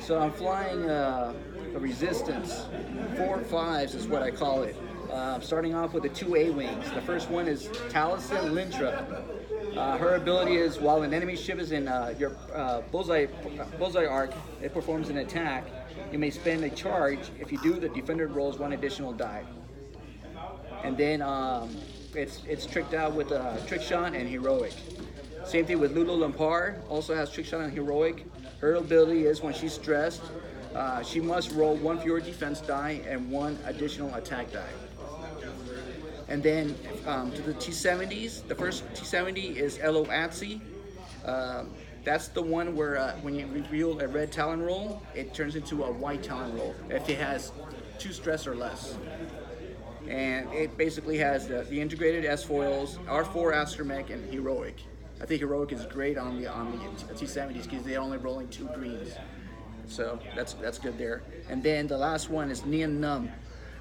So I'm flying a Resistance 4-5s is what I call it. Starting off with the two A-wings. The first one is Taliesin Lintra. Her ability is while an enemy ship is in your bullseye arc, it performs an attack. You may spend a charge. If you do, the defender rolls one additional die. And then it's tricked out with Trick Shot and Heroic. Same thing with Lulu Lampard, also has Trick Shot and Heroic. Her ability is when she's stressed, she must roll one fewer defense die and one additional attack die. And then to the T-70s, the first T-70 is Elo Atsi. That's the one where when you reveal a red Talon roll, it turns into a white Talon roll if it has 2 stress or less. And it basically has the integrated S-foils, R4 Astromech, and Heroic. I think Heroic is great on the T-70s because they're only rolling 2 greens. So that's good there. And then the last one is Neon Numb.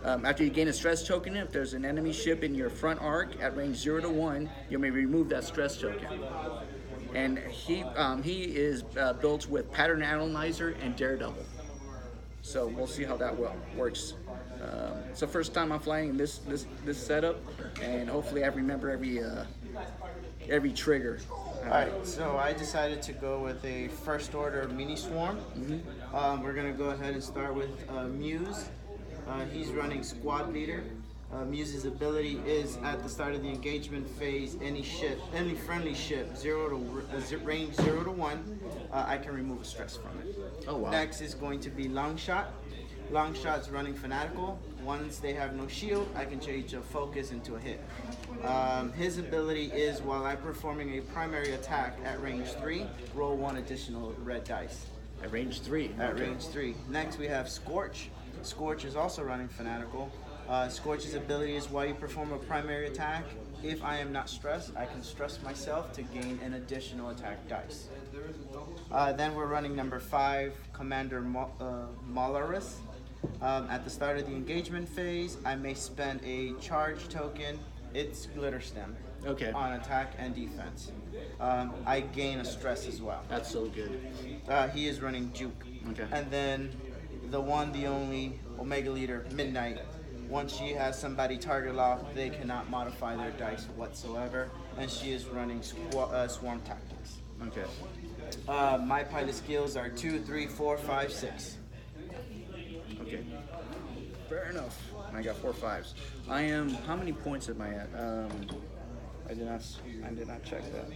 After you gain a stress token, if there's an enemy ship in your front arc at range 0 to 1, you may remove that stress token. And he is built with Pattern Analyzer and Daredevil. So we'll see how that works. It's the first time I'm flying this setup, and hopefully I remember every trigger. Alright, so I decided to go with a first order mini swarm. We're going to go ahead and start with Muse. He's running Squad Leader. Muse's ability is at the start of the engagement phase, any friendly ship, range 0 to 1, I can remove a stress from it. Oh wow. Next is going to be Longshot. Longshot's running Fanatical. Once they have no shield, I can change a focus into a hit. His ability is while I'm performing a primary attack at range 3, roll 1 additional red dice. At range 3? At range 3. Next we have Scorch. Scorch is also running Fanatical. Scorch's ability is while you perform a primary attack, if I am not stressed, I can stress myself to gain an additional attack dice. Then we're running number 5, Commander Malaris. At the start of the engagement phase, I may spend a charge token, it's Glitter Stem, on attack and defense. I gain a stress as well. That's so good. He is running Juke. Okay. And then the one, the only, Omega Leader, Midnight. Once she has somebody target locked, they cannot modify their dice whatsoever, and she is running Swarm Tactics. Okay. My pilot skills are 2, 3, 4, 5, 6. Okay. Fair enough. I got 4 5s. I am. How many points am I at? I did not check that.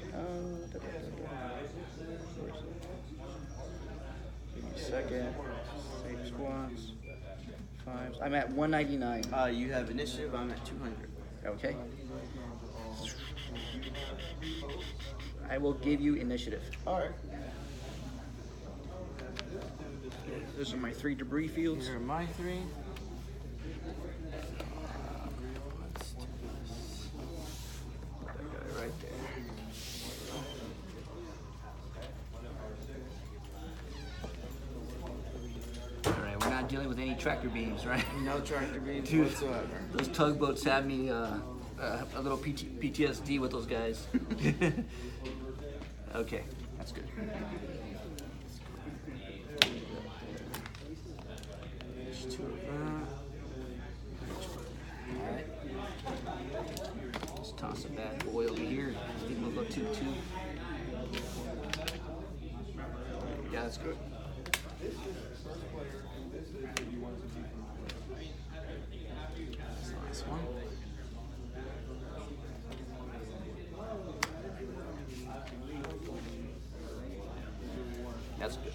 Give me a second. Save squads. 5s. I'm at 199. You have initiative. I'm at 200. Okay. I will give you initiative. All right. Those are my 3 debris fields. Here are my 3. Let's do this. Put that guy right there. All right, we're not dealing with any tractor beams, right? No tractor beams Dude, whatsoever. Those tugboats had me a little PTSD with those guys. Okay, that's good. Alright. Let's toss a bad boy over here. I think we'll go 2-2. Yeah, that's good. That's the last one. That's good.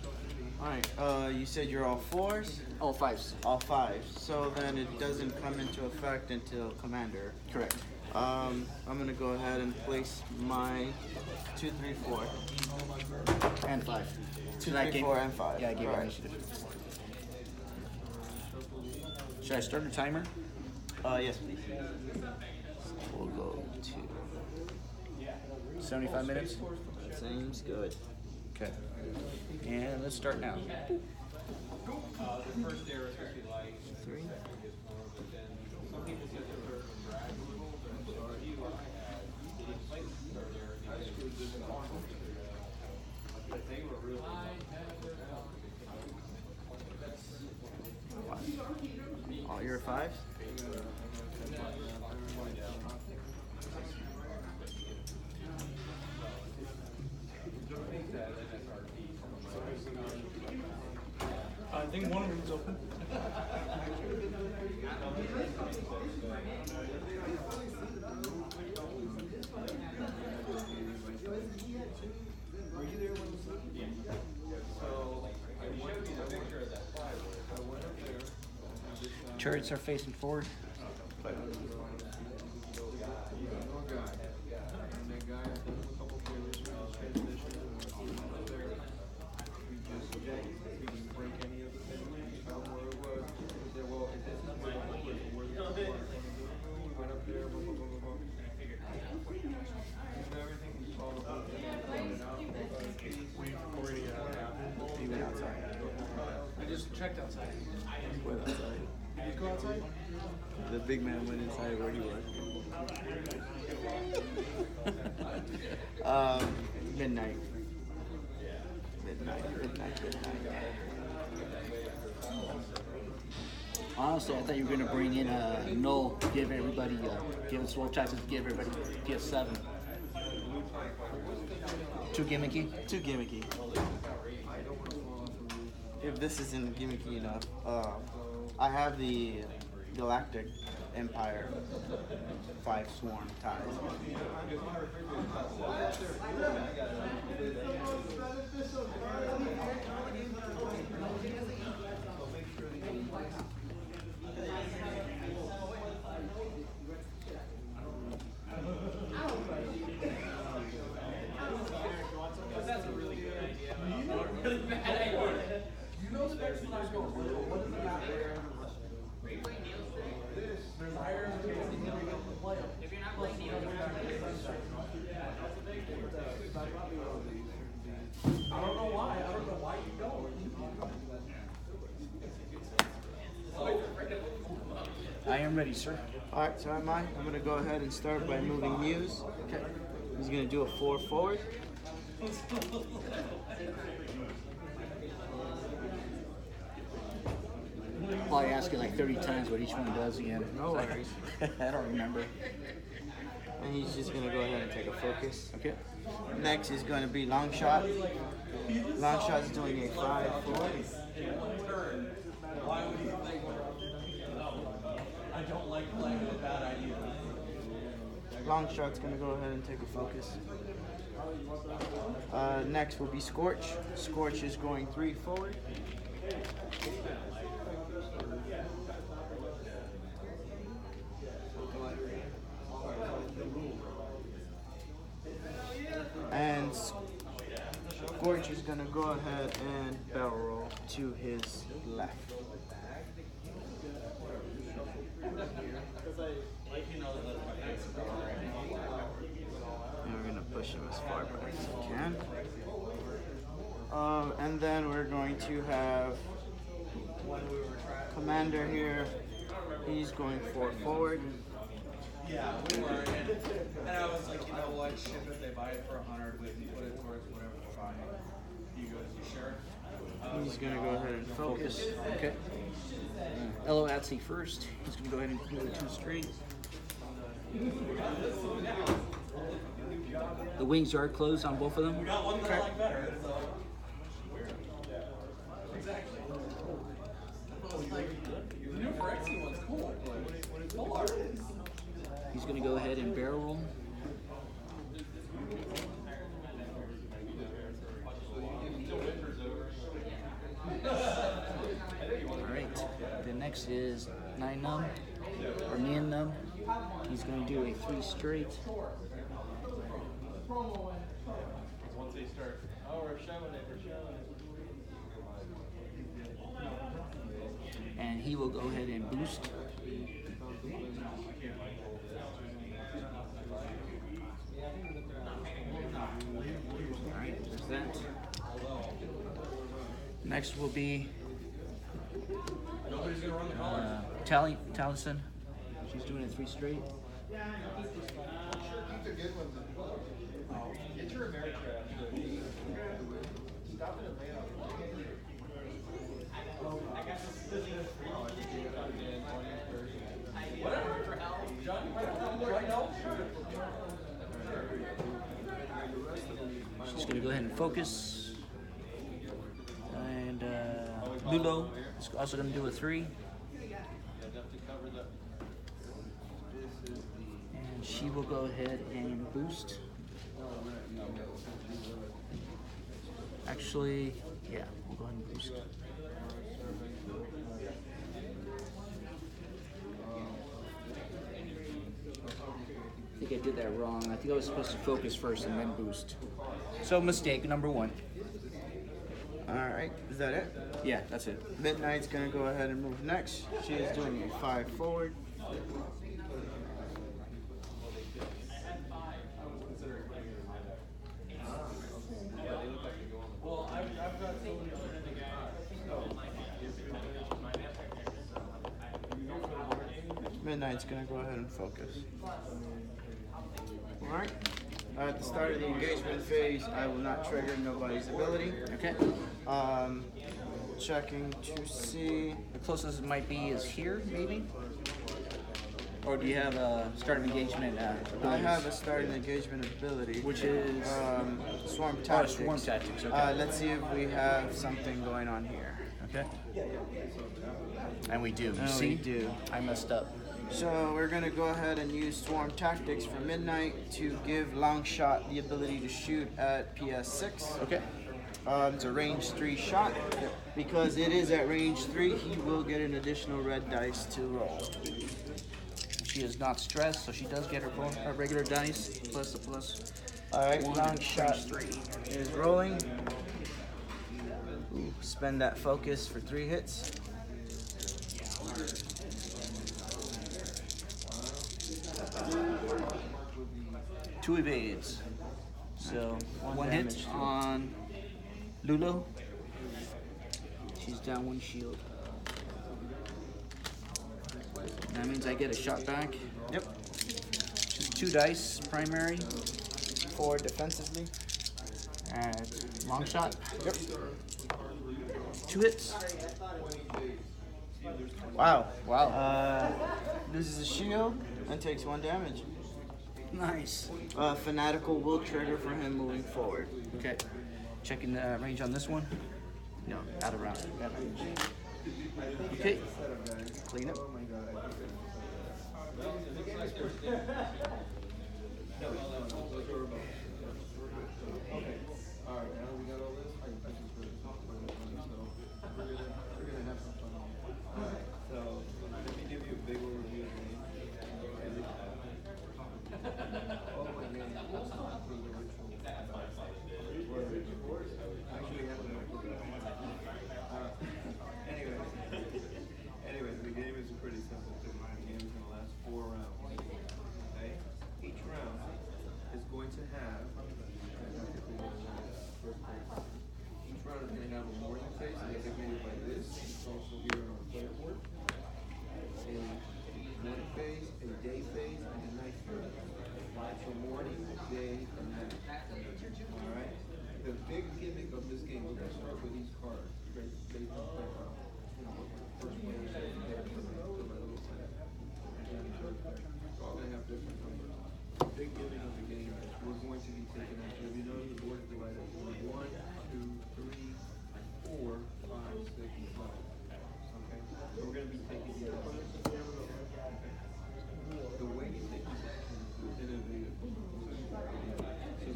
Alright, you said you're all 4s? All 5s. All 5s. So then it doesn't come into effect until Commander. Correct. I'm going to go ahead and place my 2, 3, 4. And 5. 2, 3, 4, and 5. Yeah, I gave you initiative. Should I start a timer? Yes, please. We'll go to 75 minutes. Seems good. Okay. And let's start now. 3. Number 5. I think one of them's open. Turrets are facing forward. I just checked outside. Went outside. Did you go outside? The big man went inside where he was. Midnight. Honestly, I thought you were gonna bring in a null, give everybody, give us roll chances, give everybody PS7. Too gimmicky. Too gimmicky. If this isn't gimmicky enough, I have the Galactic Empire 5 Swarm ties. I am ready, sir. Alright, so am I. I'm going to go ahead and start by moving Muse. Okay. He's going to do a 4 forward. Probably ask you like 30 times what each one does again. No worries. I don't remember. And he's just going to go ahead and take a focus. Okay. Next is going to be Long Shot. Long Shot is doing a 5 forward. Long Shot's going to go ahead and take a focus. Next will be Scorch. Scorch is going 3 forward. And Scorch is going to go ahead and barrel roll to his left. And we're going to push him as far back as we can. And then we're going to have Commander here. He's going 4 forward. Yeah, we were, and I was like, you know what, ship it, they buy it for 100, we can put it towards whatever we're buying. He goes, you sure? He's going to go ahead and focus. Okay. Elo Atsy first. He's going to go ahead and do the 2 straight. The wings are closed on both of them. We got one that I like better, so. Exactly. The new Phyrexia one's cool. It's full art. He's going to go ahead and barrel roll. Alright, the next is 9 Numb, or Nian Numb. He's going to do a 3 straight. Once they start, oh, we're showing it. And he will go ahead and boost. Alright, there's that. Next will be Taliesin. She's doing a 3 straight. Get your Ameritrash. Stop it at layout. I guess this is focus. And Lulo is also going to do a 3. And she will go ahead and boost. Actually, yeah, we'll go ahead and boost. I think I did that wrong. I think I was supposed to focus first and then boost. So mistake number 1. All right, is that it? Yeah, that's it. Midnight's gonna go ahead and move next. She is doing a 5 forward. Midnight's gonna go ahead and focus. Alright. At the start of the engagement phase, I will not trigger nobody's ability. Okay. Checking to see. The closest it might be is here, maybe? Or do you have a start of engagement I abilities? have a starting engagement ability. Which is? Swarm Oh, Tactics. Swarm Tactics, okay. Let's see if we have something going on here. Okay. And we do. Oh, See? we do. I messed up. So we're gonna go ahead and use Swarm Tactics for Midnight to give Longshot the ability to shoot at PS6. Okay. It's a range 3 shot. Because it is at range 3, he will get an additional red dice to roll. She is not stressed, so she does get her regular dice plus a plus. Alright, 1, Longshot range 3. is rolling. Ooh, spend that focus for 3 hits. Two evades. So one hit damage to it. on Lulo. She's down 1 shield. That means I get a shot back. Yep. Just 2 dice primary. 4 defensively. And long shot. Yep. 2 hits. Wow. Wow. Loses a shield and takes 1 damage. Nice. Fanatical will trigger for him moving forward. Okay. Checking the range on this one. No, out of round. Okay. Clean up. Anyways, the game is pretty simple too. The game is going to last 4 rounds. Okay? Each round is going to have. Each round is going to have a morning phase, designated by this. It's also here on the player board. A morning phase, a day phase, and a night phase. So morning, day, and night. Alright? The big gimmick of this game, we're going to start with these cards. Based on player first players that you get to my little set. They're all going to have different numbers. The big gimmick of the game is we're going to be taking out, if you notice the board is divided into 1, 2, 3, 4, 5, 6, 7. Okay? So we're going to be taking these actions. The way you take these actions is innovative. So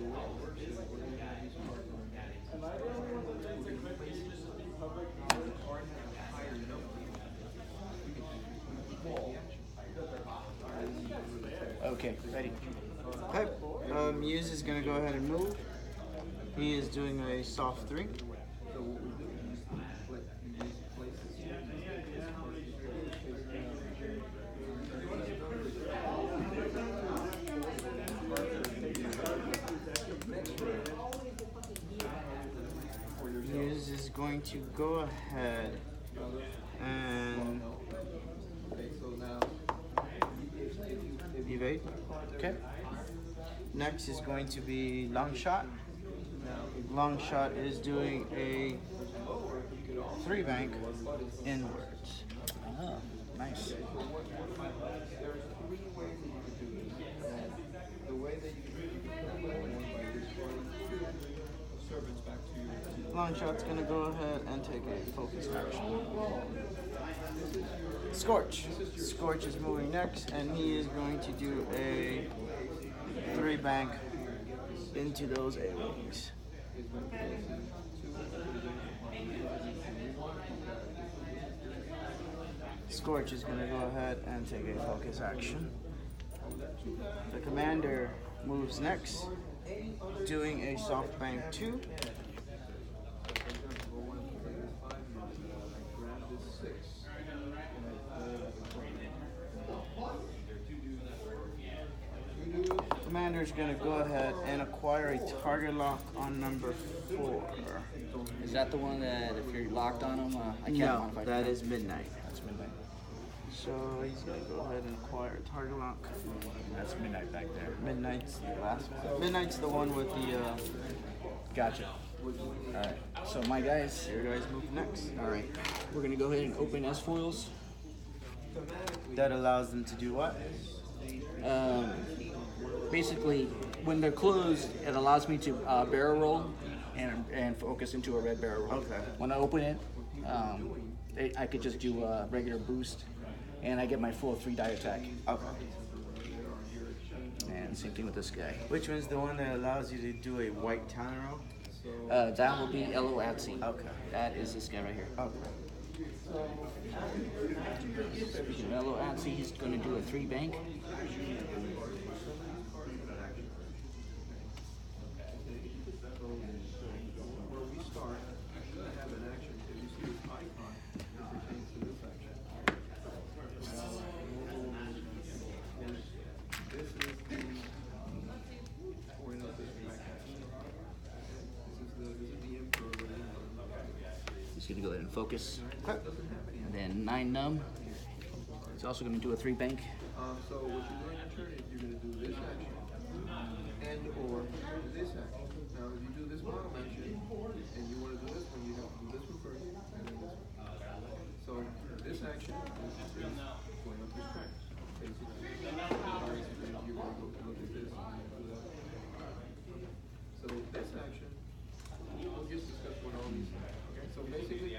the way it works is we're going to have these cards on the back. We're going to place it. The card has a higher number. Okay, ready. Okay. Muse is gonna go ahead and move. He is doing a soft 3. So what we do is we place this here. Muse is going to go ahead and Okay, so now evade. Okay. Next is going to be Longshot. Longshot is doing a 3 bank inwards. Oh, nice. there's 3 ways that you can do this. The way that you can play one by this one. disturbance back to your. Long shot's gonna go ahead and take a focus action. Scorch. Scorch is moving next, and he is going to do a 3-bank into those A-wings. Scorch is gonna go ahead and take a focus action. The commander moves next, doing a soft bank 2. Commander's gonna go ahead and acquire a target lock on number 4. Is that the one that if you're locked on him, I can't No, modify that it? is midnight. That's midnight. So he's gonna go ahead and acquire a target lock. That's midnight back there. Midnight's the last one. Midnight's the one with the Gotcha. All right. So my guys. your guys move next. All right. We're gonna go ahead and open S foils. That allows them to do what? Basically, when they're closed, it allows me to barrel roll and focus into a red barrel roll. Okay. When I open it, I could just do a regular boost, and I get my full 3 die attack. Okay. And same thing with this guy. Which one's the one that allows you to do a white talon roll? That will be Elo Atsy. Okay. That is this guy right here. Okay. Speaking of Elo Atsy, he's going to do a 3-bank. Where we start, I have an action, if you see this icon, it pertains to this action. This is the point of this back action. This is the emperor. He's going to go ahead and focus. Okay. And then 9 numb. He's also going to do a 3-bank. So what you're doing in your turn is you're gonna do this action and or this action. Now if you do this bottom action and you wanna do this one, you have to do this one first and then this one. So this action is going up your strength, basically. You're gonna go look at this and do that. So this action, we'll just discuss what all these are. Okay, so basically,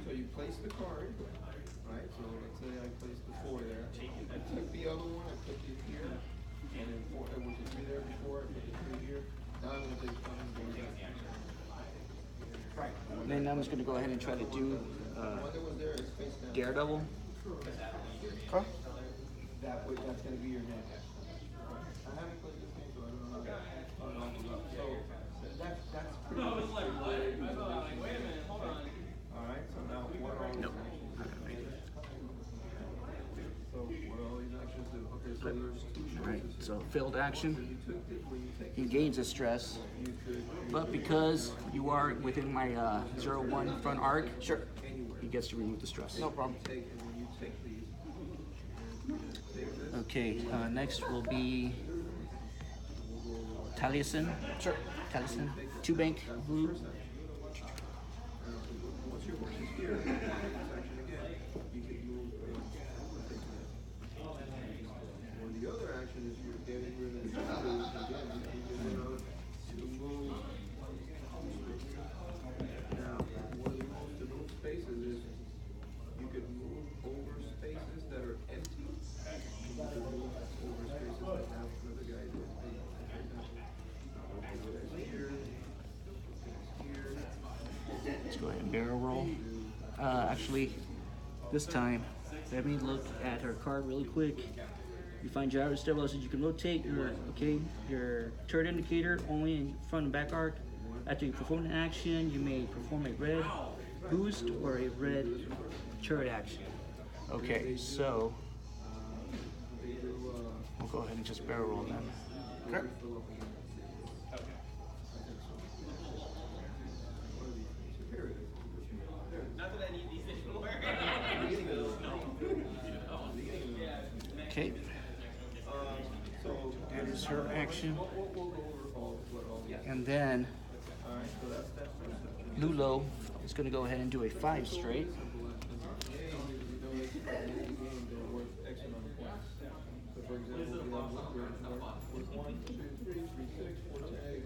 so you place the card. Right, so let's say I placed the 4 there. I took the other one, I put it here, and then 4, which is 3 there before, I put the 3 here. Now I'm gonna take 1 and go back. Right. And then I'm just going to go ahead and try to do The one that was there is face down. Daredevil. Okay. That's gonna be your hand. I haven't played this game, so I don't know. So that's pretty much the way you do it. Alright, so now what are all these actions? So what all these actions do? Okay, so there's 2 Right. choices. So failed action. When you take He gains a stress. you could But because you are within my 0-1 front arc, Sure. he gets to remove the stress. No problem. take, and when you take these, take this. Okay, next will be Taliesin. Sure. Taliesin. 2-bank blue. Once you're here, this action again, you can move take this. Or the other action is you're getting rid of the shadows again, you can move. Now, one of the most to move spaces is you could move over spaces that are empty. You could move over spaces that have another guy there. Here, here. Let's go ahead and barrel roll. Actually, this time, let me look at her card really quick. You find gyro stabilizers. You can rotate your turret indicator only in front and back arc. After you perform an action, you may perform a red boost or a red turret action. Okay, so we'll go ahead and just barrel roll then. Okay. Okay. That is her action. And then Lulo is going to go ahead and do a 5 straight. So for example, we have with 1, 2, 3, 3, 6, 4 tag,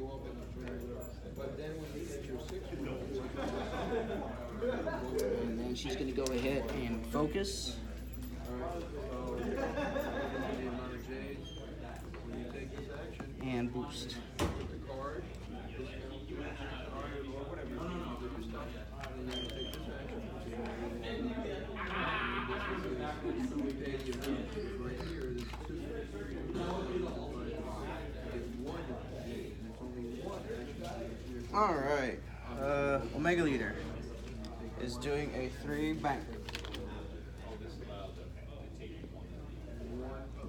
But then when you get your 6-year-old, And then she's going to go ahead and focus. alright, so the amount of J's, when you take this action, And boost. the card, discount your card, or whatever you do this stuff, and then you take this action. We pay the amount right here, there's 2. It's 1 J, and it's only 1 action. All right. Omega Leader is doing a 3 bank.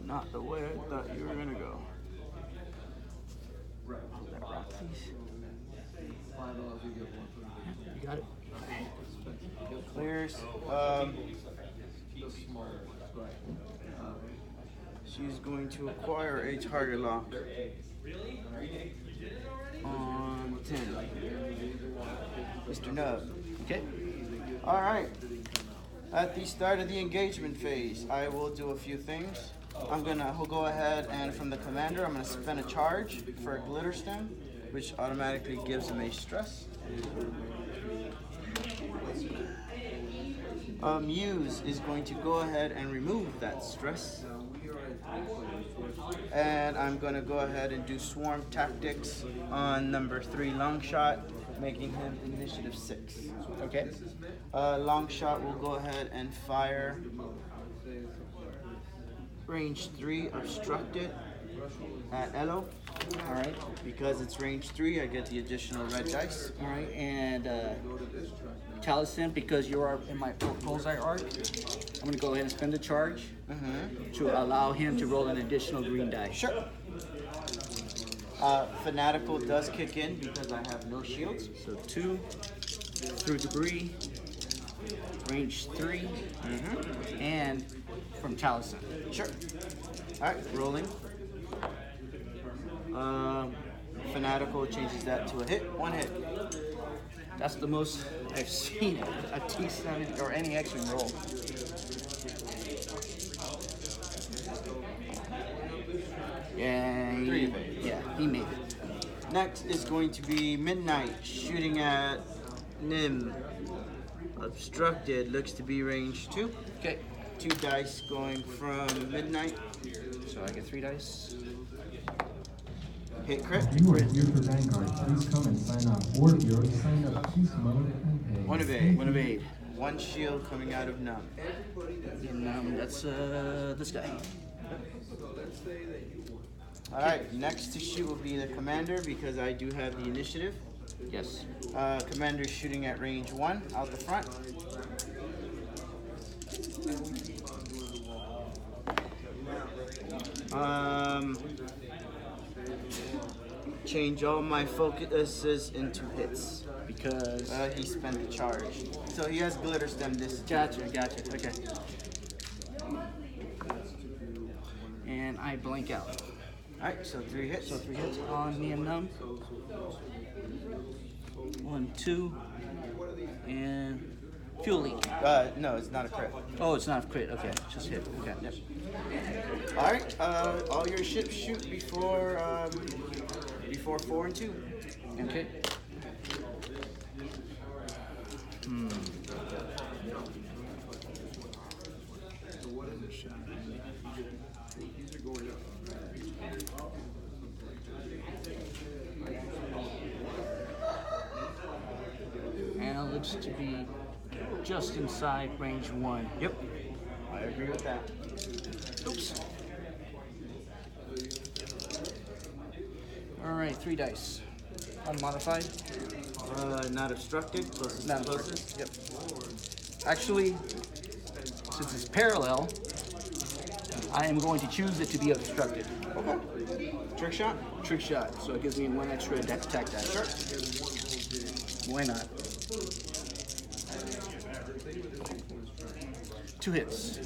Not the way I thought you were gonna go. That rock, please. $5, you get 1. You got it. Clears. The smaller, right. She's going to acquire a target lock on 10. Mr. Nub. Okay. All right. At the start of the engagement phase, I will do a few things. He'll go ahead and from the commander, I'm gonna spend a charge for a glitter stem, which automatically gives him a stress. Muse is going to go ahead and remove that stress. And I'm going to go ahead and do Swarm Tactics on number 3 Longshot, making him initiative 6. Okay. Longshot will go ahead and fire range 3 Obstructed at Elo. All right. Because it's range 3, I get the additional red dice. All right. And Taliesin, because you are in my bullseye arc, I'm going to go ahead and spend a charge to allow him to roll an additional green die. Sure. Fanatical does kick in because I have no shields. So 2 through debris, range 3, and from Taliesin. Sure. Alright, rolling. Fanatical changes that to a hit. 1 hit. That's the most I've seen a T7 or any X-Wing roll. Yeah, he made it. Next is going to be Midnight shooting at Nim. Obstructed looks to be range 2. Okay. 2 dice going from Midnight. So I get 3 dice. Hit crit. You are here for Vanguard. Please come and sign up. Or if you already signed up, choose mode and pay. 1 evade. 1 evade. 1 shield coming out of Numb. And that's this guy. Alright, next to shoot will be the commander because I do have the initiative. Yes. Commander shooting at range 1 out the front. Change all my focuses into hits Because. he spent the charge. So he has glitter stem this. Gotcha. Okay. And I blank out. Alright, so 3 hits. So 3 hits on me and Numb. 1, 2, and fuel leak. No, it's not a crit. Oh, it's not a crit. Okay, just hit. Okay. Yep. Alright, all your ships shoot before 4 and 2. Okay. And it looks to be just inside range 1. Yep. I agree with that. Oops. All right, 3 dice. Unmodified. Not obstructed. Closest. Not closest. Yep. Actually, since it's parallel, I am going to choose it to be obstructed. Okay. Trick shot. Trick shot, so it gives me 1 extra attack die. Sure. Why not? 2 hits.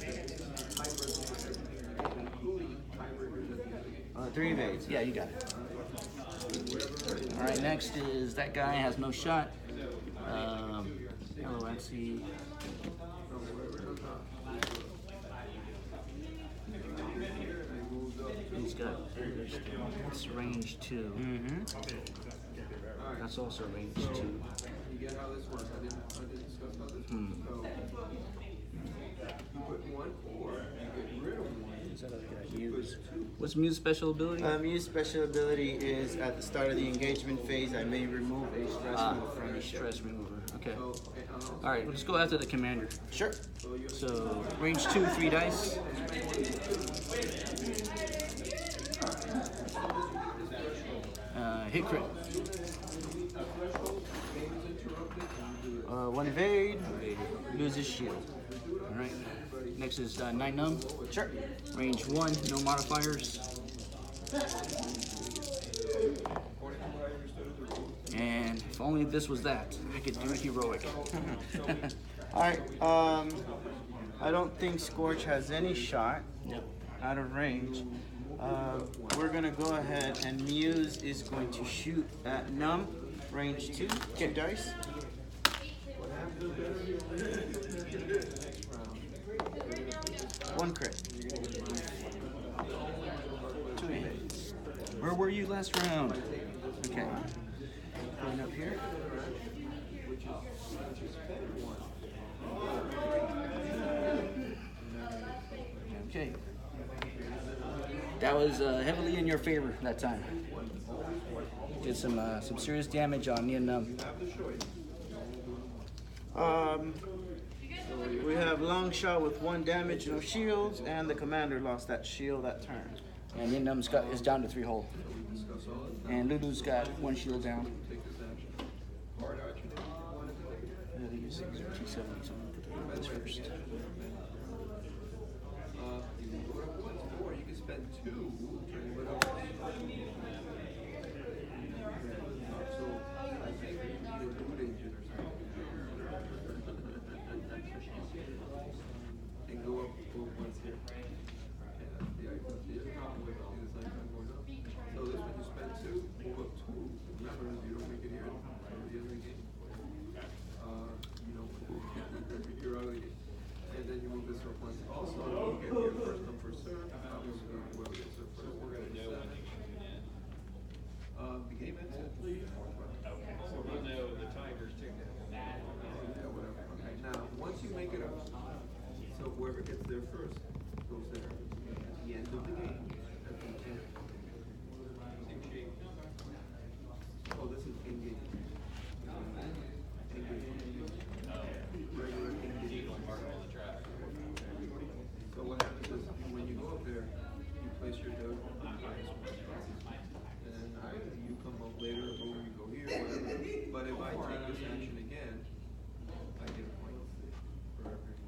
3 evades. Yeah, you got it. All right, next is that guy has no shot. LONC. He's got, what's range 2? That's also range 2. You get how this works. I didn't discuss how this works. So you put 1 or you get rid of 1. What's Mew's special ability? Mew's special ability is at the start of the engagement phase, I may remove a stress move from each ship. Stress remover. Okay. All right, let's go after the commander. Sure. So range 2, 3 dice. Hit crit. 1 evade, loses shield. All right. Next is Night Numb. Sure. Range 1, no modifiers. And if only this was that, I could do heroic. Alright, I don't think Scorch has any shot out of range. We're gonna go ahead and Muse is going to shoot at Numb, range 2, get dice. One crit. 2 evades. Where were you last round? Okay. Going up here. Okay. That was heavily in your favor that time. Did some serious damage on Nian Numb. We have long shot with 1 damage, no shields, and the commander lost that shield that turn. And Nian Numb is down to 3 hull. And Lulu's got 1 shield down. So I'm gonna put this first. Or you can spend 2 and whatever. So I think you need a boot engine or something. And go up once here. Yeah, the problem with is like I'm going up. So this one you spend 2, move up 2. Remember, if you don't make it here, the other game. You know, you're out of the game. And then you move this up once. Also, you get your first come, first serve. Obviously, whoever gets there first, we're gonna do that. The game ends at 3. Okay. So we'll know the timers tick down. Yeah, whatever. Okay. Now, once you make it up, so whoever gets there first goes there. At the end of the game. At the end. Oh, this is in-game. Regular in-game. So what happens is when you go up there, you place your dough on the highest one. And then either you come up later or you go here, whatever. But if I take this action again, I get a point for every.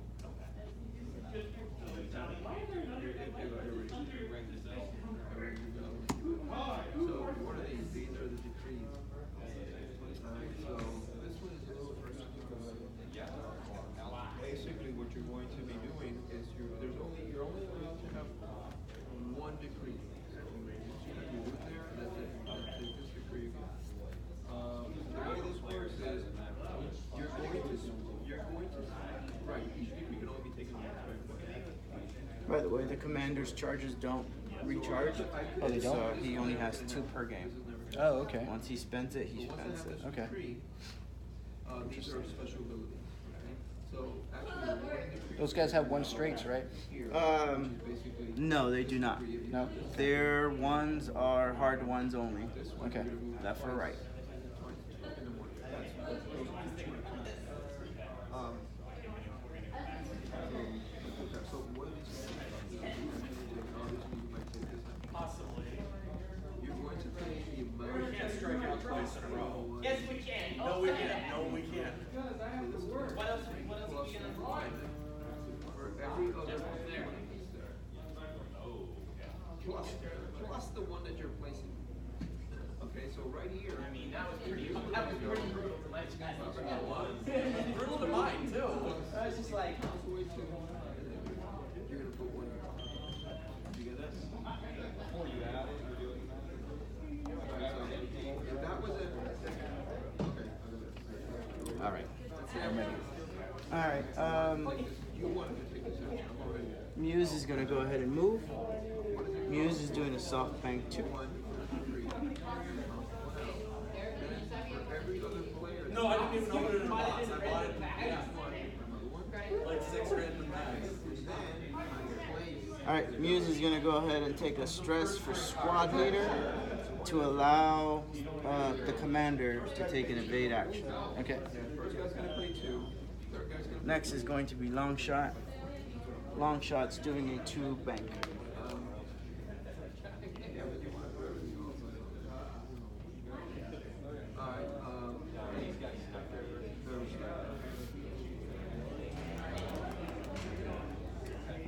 So what are these? These are the decrees. So this one is a little first. Basically, what you're going to be doing is you're only going to have 1 decree. So you do it there, and that's it. Take this decree again. The way this works is you're going to right. Each decree can only be taken once. By the way, the commander's charges don't recharge. Oh, they don't? So he only has 2 per game. Oh, okay. Once he spends it, he spends it. Okay. These are special abilities. So actually, Those guys have 1 straights, right? No, they do not. No? Their ones are hard ones only. Okay. Left or right. So what are these? Possibly. You're going to take the amount. We can't strike out twice in a row. Yes, we can. No, we can't. No, we can't. What else are we gonna find? For every other one that's there. Plus the one that you're placing. Okay, so right here. I mean, that was pretty brutal to my guys. Brutal to mine, too. I was just like, You're gonna put 1. You get this? Before you add it, you're doing that. If that was it. Okay. All right. I'm ready. Alright, You wanted to take this action. I'm already. Muse is gonna go ahead and move. Muse is doing a soft bank 2. 1, 3. No, I didn't even open it in a box. I bought it. Yeah. Like $6 random bags. All right, Muse is gonna go ahead and take a stress for squad leader to allow the commander to take an evade action. Okay. First guy's gonna play 2. Third guy's gonna Next is going to be long shot. Long shot's doing a 2 bank.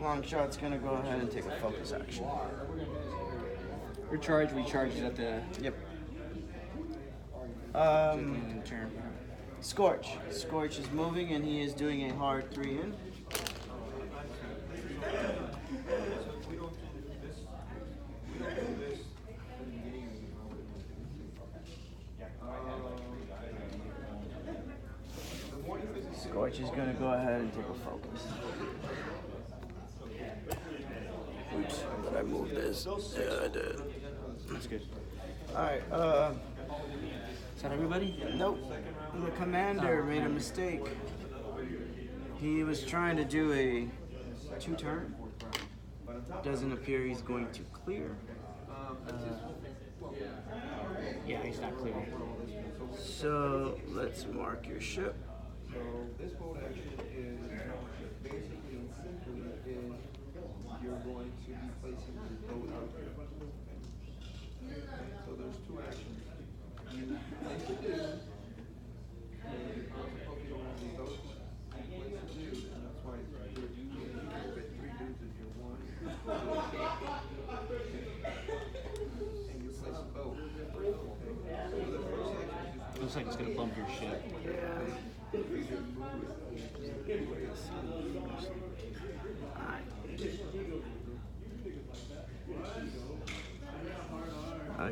Long shot's gonna go ahead and take a focus action. Recharges at the Yep. turn. Scorch. Scorch is moving and he is doing a hard 3 in. Scorch is going to go ahead and take a focus. Oops, but I moved this. Yeah, I did. That's good. Alright, Is that everybody? nope. The commander made a mistake. He was trying to do a 2-turn. Doesn't appear he's going to clear. Yeah, he's not clear. So let's mark your ship. So this boat action is basically and simply is you're going to be placing the boat out here. Okay? So there's 2 actions. You place a dude, and you don't have any boats. You place a dude, and that's why you're using 3 dudes if you're 1. And you place a boat. Okay? So the first action is Looks like it's gonna bump your ship.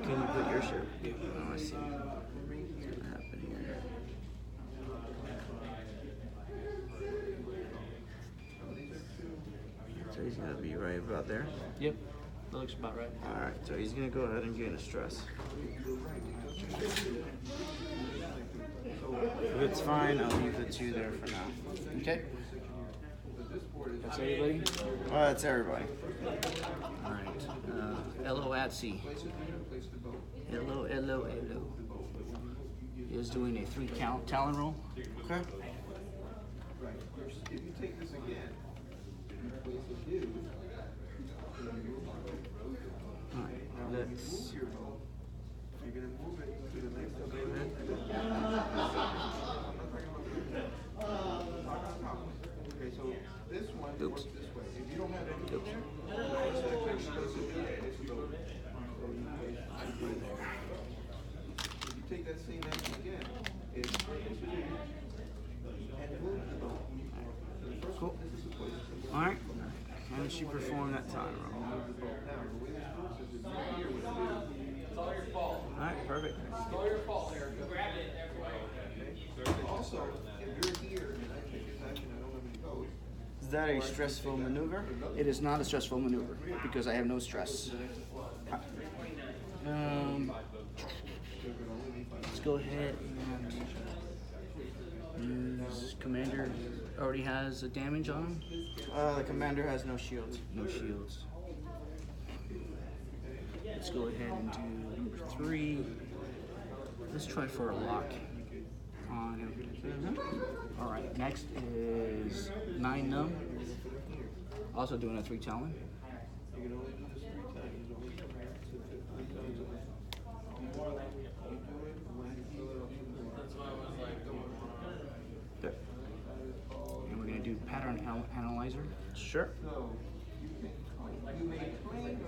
Can you put your ship? Oh, I see. What's gonna happen here? So he's gonna be right about there. Yep. That looks about right. Alright, so he's gonna go ahead and gain a stress. If it's fine, I'll leave the 2 there for now. Okay. That's everybody? That's everybody. All right. Hello at sea. Hello. He is doing a 3 count talon roll. Okay. right. If you take this again, you place a dude, and you move it. Alright, Now, when you let's. move your boat, you're gonna move it to the next evade. Okay, so this one Oops. works this way. If you don't have any there, place a dude, place a boat. So you place a dude there. If you take that same action again, it's place a dude and move the boat. So the first Cool. one, this is the place. Alright. Can she perform that time roll? Now, the way this works is if you're here with a dude, It's all your fault. Alright, perfect. It's all your fault, Eric. You grabbed it everywhere. also, if you're here and I take this action, I don't have any votes. Is that a stressful maneuver? It is not a stressful maneuver because I have no stress. Let's go ahead and use commander. Already has a damage on him. The commander has no shields. No shields. Let's go ahead and do number 3. Let's try for a lock on him. All right. Next is 9 numb. Also doing a 3 talon. You can only do this 3 times. You only come here to 3 times. You do it when you fill it up with more. That's why I was like, Okay. And we're gonna do pattern analyzer. Sure. So, you may claim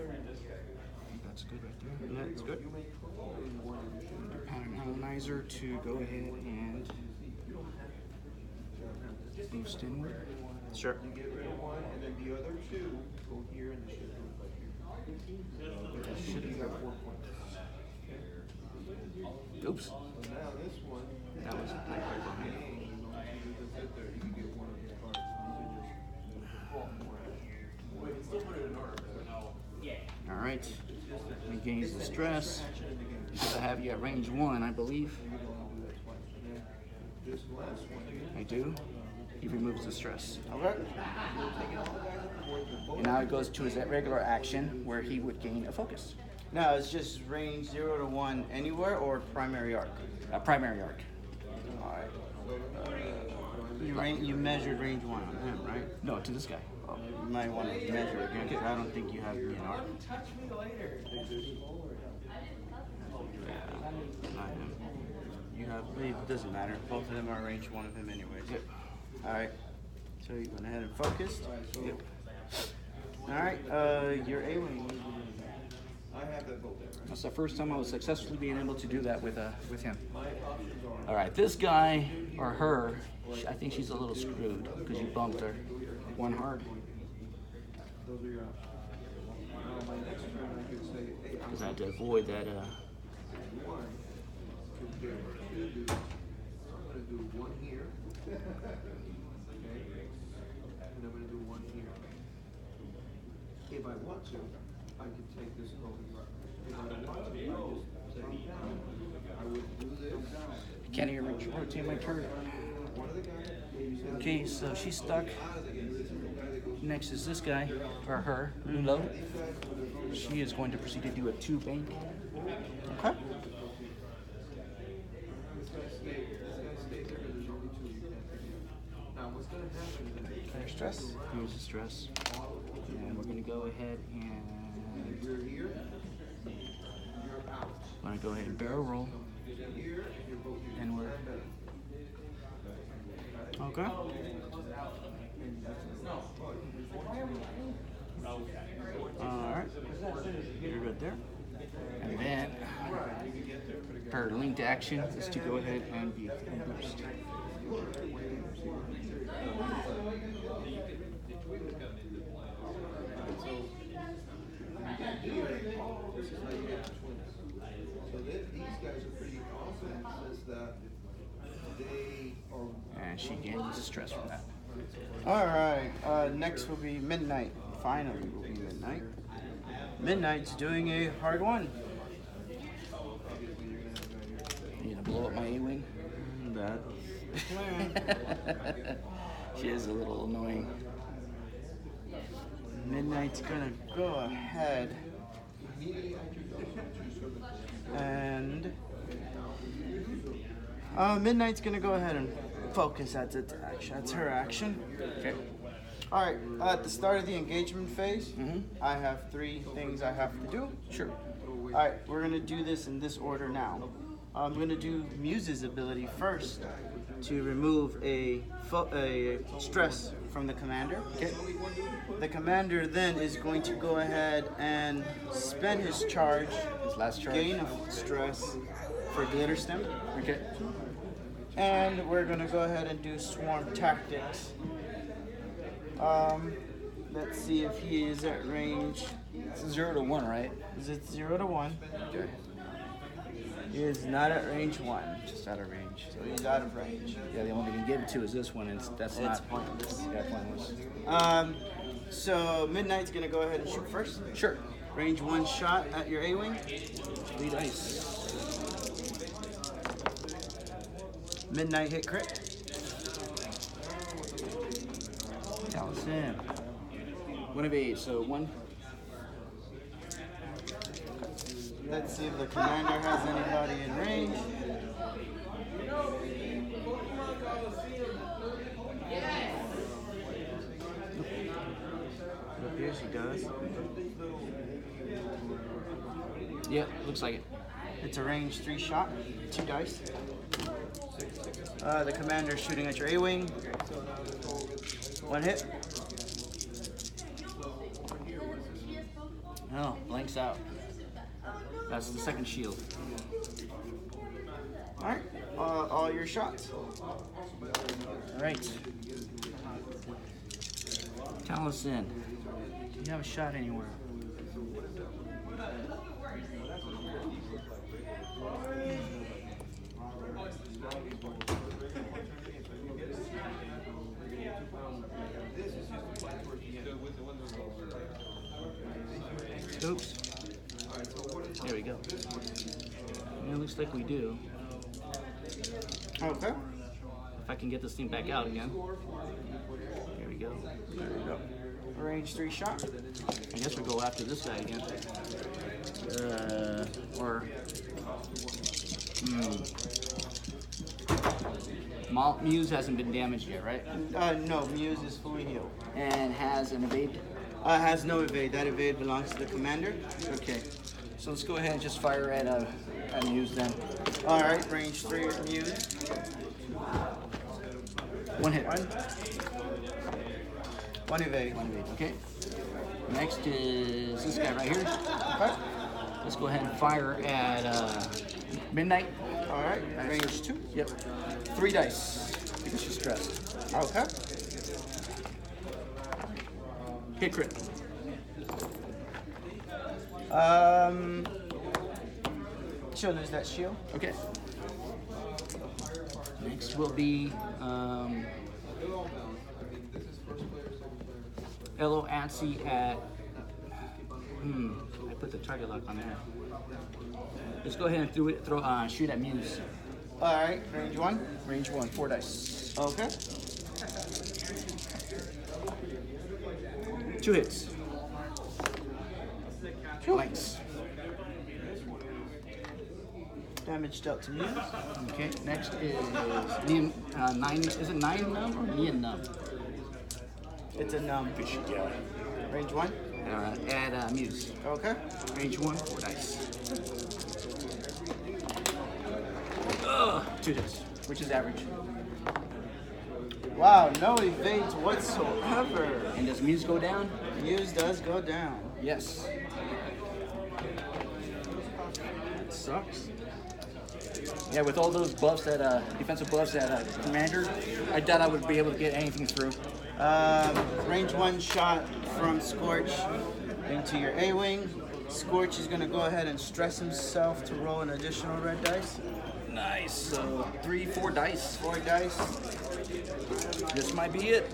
That's good right there. Yeah, it's good. you may claim one addition. Pattern analyzer to go ahead and boost inward. Sure. You get rid of one, and then the other 2 go here, and the ship goes back here. Should You got 4 points. Oops. So now this one, That was a you can sit there, you can get one of these cards. These are just we can still put it in order, but no. All right. Regains the stress. Because I have you at range 1, I believe. this last one. I do. He removes the stress. Okay. And now it goes to his regular action where he would gain a focus. Now it's just range 0 to 1 anywhere or primary arc. A primary arc. All right. You measured range 1 on him, right? No, to this guy. Oh, you might want to measure again because I don't think you have me an arc. Touch me later. Not him. You have. It doesn't matter. Both of them are range 1 of him, anyways. Yep. All right. So you went ahead and focused. Yep. All right. Your A-wing. I have that vote there. That's the first time I was successfully being able to do that with him. All right, this guy or her, I think she's a little screwed because you bumped her one hard. Those are your options. My next turn, I could say, hey, I'm Because I had to avoid that. one compared to, I'm gonna do one here. Okay? And I'm gonna do one here. If I want to, I could take this over. If I don't want to, I just say, I would do this. Can't even rotate my turret. One of the guys, maybe say, Okay, so she's stuck. Next is this guy, or her, Lulo. She is going to proceed to do a 2 bank. Okay. this guy stay there, there's only two you can't take it. Now, what's gonna happen is, Clear stress. Here's the stress. And we're going to go ahead and if you're here, you're out. I'm going to go ahead and barrel roll. Here, and you're both here. And we're okay. Alright. You're good there. And then her linked action is to go ahead and be and boost. This is how you get the twins. So these guys are pretty awesome in the sense that they are. And she gains stress from that. All right. Next will be Midnight. Finally, will be Midnight. Midnight's doing a hard one. You gonna blow up my A-wing? That's the plan. She is a little annoying. Midnight's gonna go ahead and Midnight's gonna go ahead and focus. That's its action. That's her action. Okay. All right. At the start of the engagement phase, I have 3 things I have to do. Sure. All right. We're gonna do this in this order now. I'm gonna do Muse's ability first to remove a stress from the commander. Okay. The commander then is going to go ahead and spend his charge, His last charge. gain of stress for Glitter Stem, Okay. and we're gonna go ahead and do Swarm Tactics. Let's see if he is at range. It's 0 to 1, right? Is it 0 to 1? Okay. He is not at range 1, Just out of range. so he's out of range. Yeah, the only thing you can give it to is this one, and that's It's not pointless. Yeah, pointless. So Midnight's gonna go ahead and shoot first. Sure. Range 1 shot at your A-wing. 3 dice. Midnight hit crit. Allison. 1 of 8, so 1. Let's see if the commander has anybody in range. It appears he does. Yep, looks like it. It's a range 3 shot, 2 dice. The commander shooting at your A-wing. 1 hit. Oh, blanks out. That's the second shield. Alright, all your shots. Alright. Taliesin. Do you have a shot anywhere? Oops. There we go. It looks like we do. Okay. I can get this thing back out again. There we go. There you go. Range 3 shot. I guess we'll go after this guy again. Muse hasn't been damaged yet, right? No, Muse is fully healed. And has an evade. Has no evade. That evade belongs to the commander. Okay. So let's go ahead and just fire at Muse then. All right, range 3 Muse. One hit. One evade. One evade. Okay. Next is this guy right here. Okay. Let's go ahead and fire at Midnight. All right, range 2. Yep. 3 dice because she's stressed. Okay. Hit crit. She'll lose that shield. Okay. Next will be Elo Ansi at. I put the target lock on there. Let's go ahead and shoot at Muse. All right, range 1. Range 1, 4 dice. Okay. 2 hits. Blanks. Damage dealt to Muse. Okay. Next is Neon, 9. Is it 9 numb or Neon numb? It's a numb. Range 1. At Muse. Okay. Range 1, 4 dice. 2 hits, which is average. Wow, no evades whatsoever. And does Muse go down? Muse does go down. Yes. It sucks. Yeah, with all those buffs that defensive buffs that Commander, I doubt I would be able to get anything through. Range 1 shot from Scorch into your A-Wing. Scorch is going to go ahead and stress himself to roll an additional red dice. Nice. So 3, 4 dice. 4 dice. This might be it.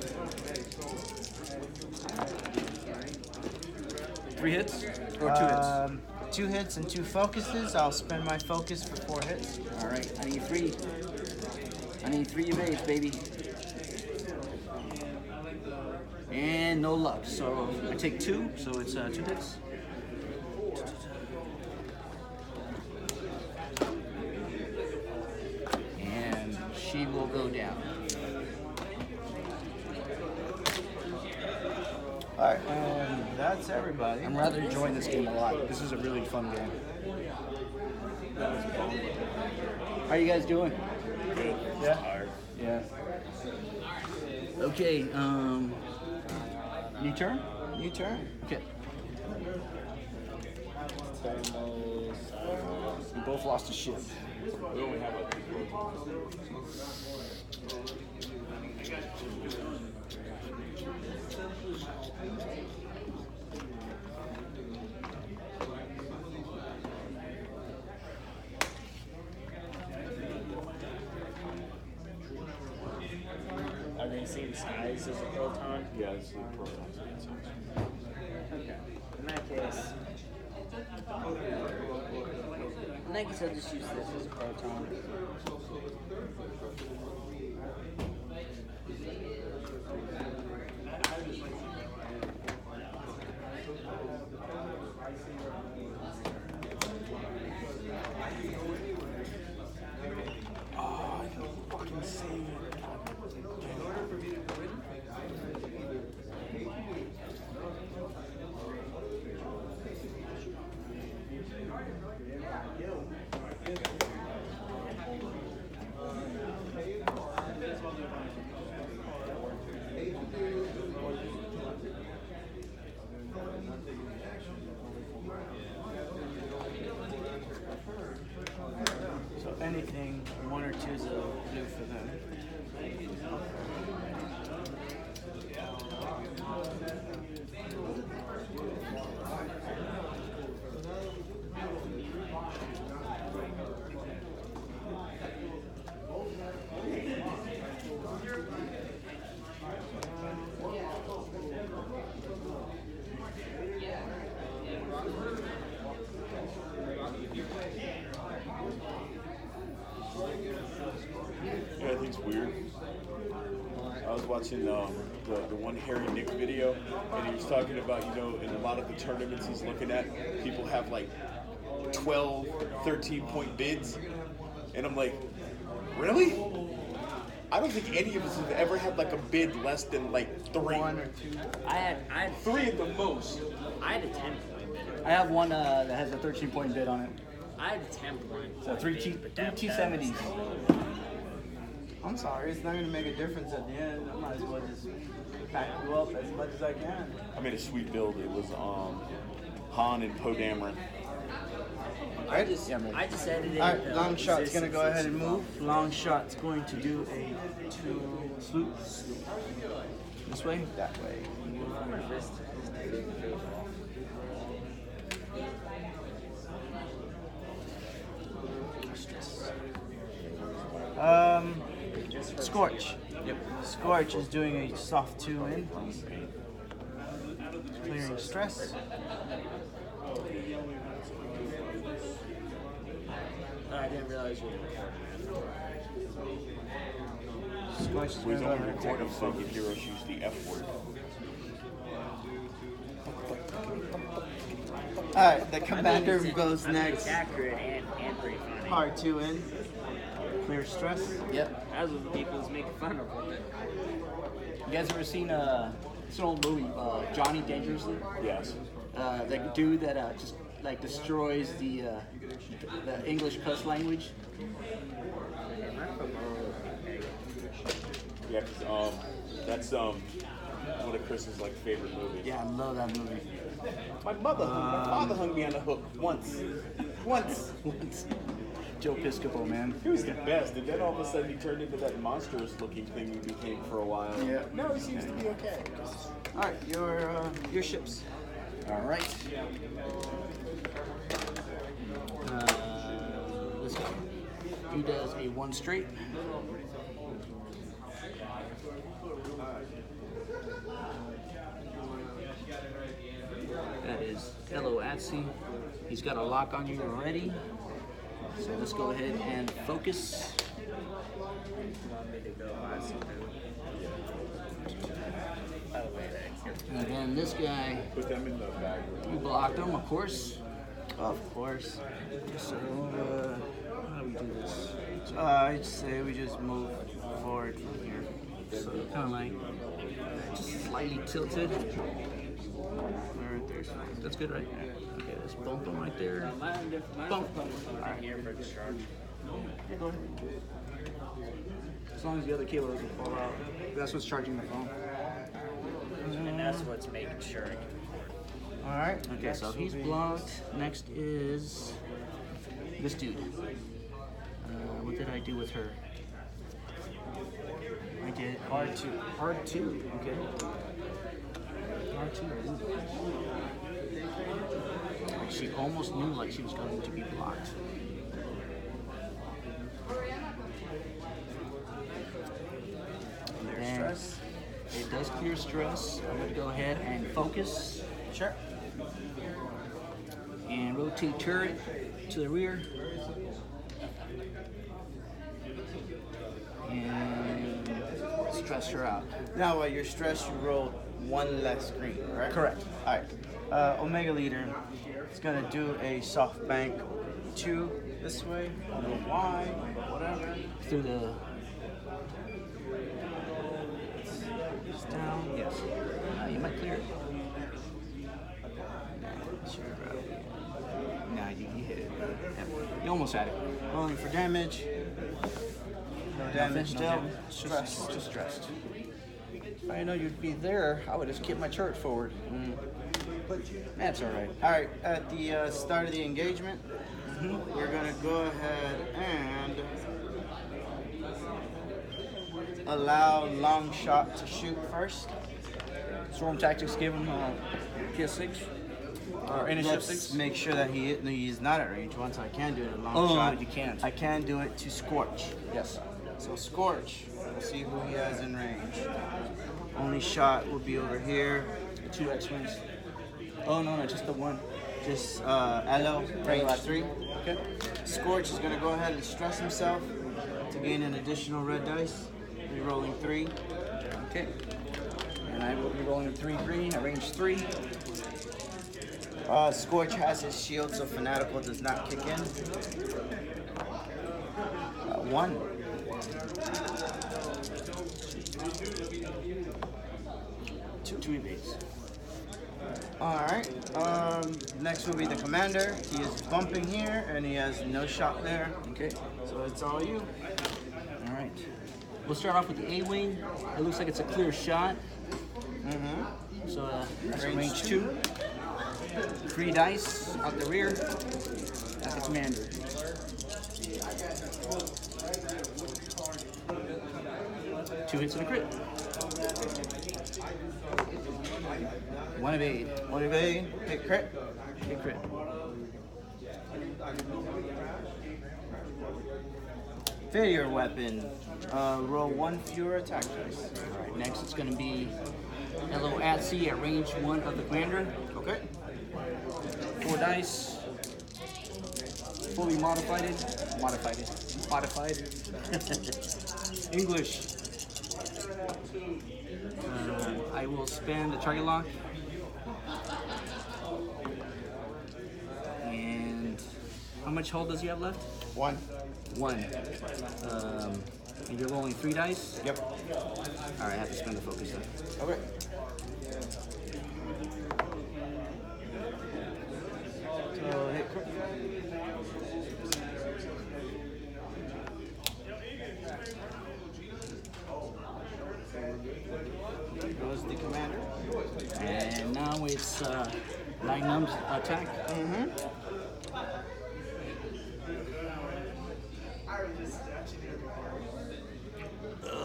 3 hits or 2 hits. 2 hits and 2 focuses. I'll spend my focus for 4 hits. All right. I need 3. I need 3 evades, baby. And no luck. So I take 2. So it's 2 hits. And she will go down. Alright, and that's everybody. I'm rather enjoying this game a lot. This is a really fun game. How you guys doing? Good. Yeah. Tired. Yeah. Okay, new turn? New turn. Okay. We both lost a ship. We only have a Are they the same size as a proton? Yeah, it's the proton size. Okay. In that case, I'll just use this as a proton. weird? I was watching the one Harry Nick video, and he was talking about, you know, in a lot of the tournaments he's looking at, people have like 12, 13-point bids. And I'm like, really? I don't think any of us have ever had like a bid less than like 3. 1 or 2. I had 3 at the most. I had a 10-point bid. I have one that has a 13-point bid on it. I had a 10-point. So three T70s. I'm sorry, it's not gonna make a difference at the end. I might as well just pack you up as much as I can. I made a sweet build. It was Han and Poe Dameron. I just edited. All right, long shot's gonna go ahead and move. Long shot's going to do a 2 swoop. This way, that way. Scorch. Yep. Scorch is doing a soft 2 in. Clearing stress. I didn't realize you. Scorch is We going was to go only ahead and take recording a so focus. the heroes use the F word. Alright, the commander goes next. Accurate and pretty funny. Hard 2 in. Clear stress. Yep. That's what the people was making fun of it. You guys ever seen it's an old movie, Johnny Dangerously? Yes. The dude that just like destroys the English cuss language. Yeah, 'cause, that's one of Chris's like favorite movies. Yeah, I love that movie. My father hung me on the hook once. Once. Joe Piscopo, man. He was the best, and then all of a sudden he turned into that monstrous-looking thing he became for a while. Yeah. Now he seems to be okay. Alright, your ships. All right. This guy. He does a 1 straight. That is Elo Atsi. He's got a lock on you already. So let's go ahead and focus. And then this guy, Put them in the bag. you blocked him, of course. Of course. So, how do we do this? I'd say we just move forward from here. So, kind of like, just slightly tilted. Right there's fine. That's good, right? Okay, let's bump him right there. Bump. Right here for discharge. Yeah, go ahead. As long as the other cable doesn't fall out. That's what's charging the phone. And that's what's making sure. Alright. Okay, so he's blocked. Next is this dude. What did I do with her? I did R2. R2, okay. R2. She almost knew like she was going to be blocked. Clear And stress. it does clear stress. I'm going to go ahead and focus. Sure. And rotate turret to the rear. And stress her out. Now while you're stressed, you roll 1 less green, correct? Correct. Alright. Omega Leader is gonna do a soft bank 2 this way. I don't know why, but whatever. Through the. Just down. Yes. You might clear it. Sure, Nah, you hit it. You almost had it. rolling for damage. No damage No still. damage. Stress. Just stressed. If I didn't know you'd be there, I would have kept my turret forward. That's all right. Alright, at the start of the engagement, we're gonna go ahead and allow long shot to shoot first. Storm Tactics give him PS6 or initiative Let's 6. make sure that he's not at range. Once I can do it at long Oh, shot. you can't. I can do it to Scorch. Yes. So Scorch, we'll see who he has in range. Only shot will be over here. 2 X-Wings. Oh, no, just the one. Just Elo, range 3. Okay. Scorch is gonna go ahead and stress himself to gain an additional red dice. Rerolling 3. Okay. And I will be rolling a 3-3 at range 3. Scorch has his shield, so Fanatical does not kick in. 1. Two evades. Alright. Next will be the Commander. He is bumping here, and he has no shot there. Okay. So it's all you. All right. We'll start off with the A-wing. It looks like it's a clear shot. So that's a range 2. 3 dice out the rear. That's the Commander. Two hits and a crit. 1 evade. 1 evade. Hit crit. Hit crit. Failure weapon. Roll 1 fewer attack dice. All right. Next, it's going to be Hello at Sea at range 1 of the Commander. Okay. 4 dice. Fully modified. English. I will spend the target lock. And how much hold does he have left? 1. 1. And you're rolling 3 dice? Yep. Alright, I have to spend the focus then. Okay. So hit crit. Goes the Commander. And now it's 9 numbs attack.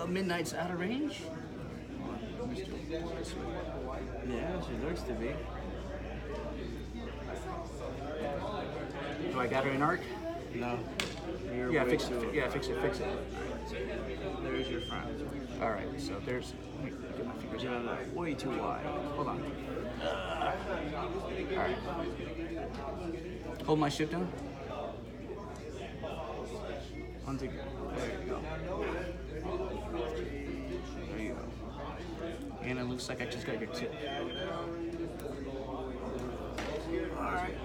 Midnight's out of range. Yeah, she looks to be. Do I got her in arc? No. Yeah, fix it. Yeah, fix it. There's your front. All right, so there's. Let me get my fingers out. Way too wide. Hold on. All right. Hold my ship down. There you go. There you go. And it looks like I just got your tip. All right.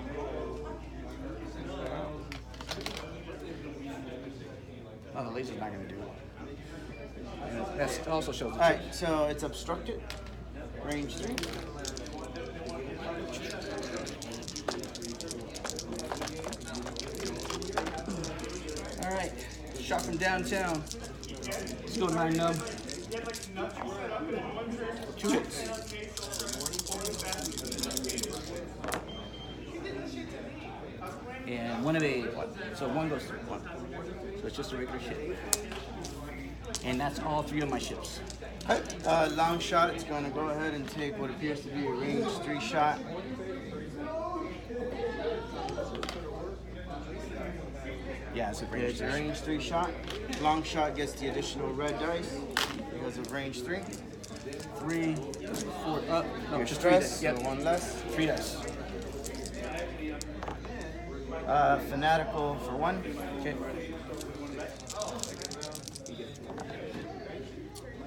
Oh, the laser's not going to do it. That also shows the Alright, so it's obstructed. Range 3. Alright, shot from downtown. Let's go 9 nub. 2 hits. And 1 evade. So 1 goes through 1. So it's just a regular ship. And that's all 3 of my ships. Alright, long shot. It's going to go ahead and take what appears to be a range 3 shot. Yeah, it's a range It's a range 3 shot. Long shot gets the additional red dice because of range 3. 3, 4, up. No, Your just 3 stress, dice. Yep. so 1 less. 3 dice. Fanatical for 1. Okay.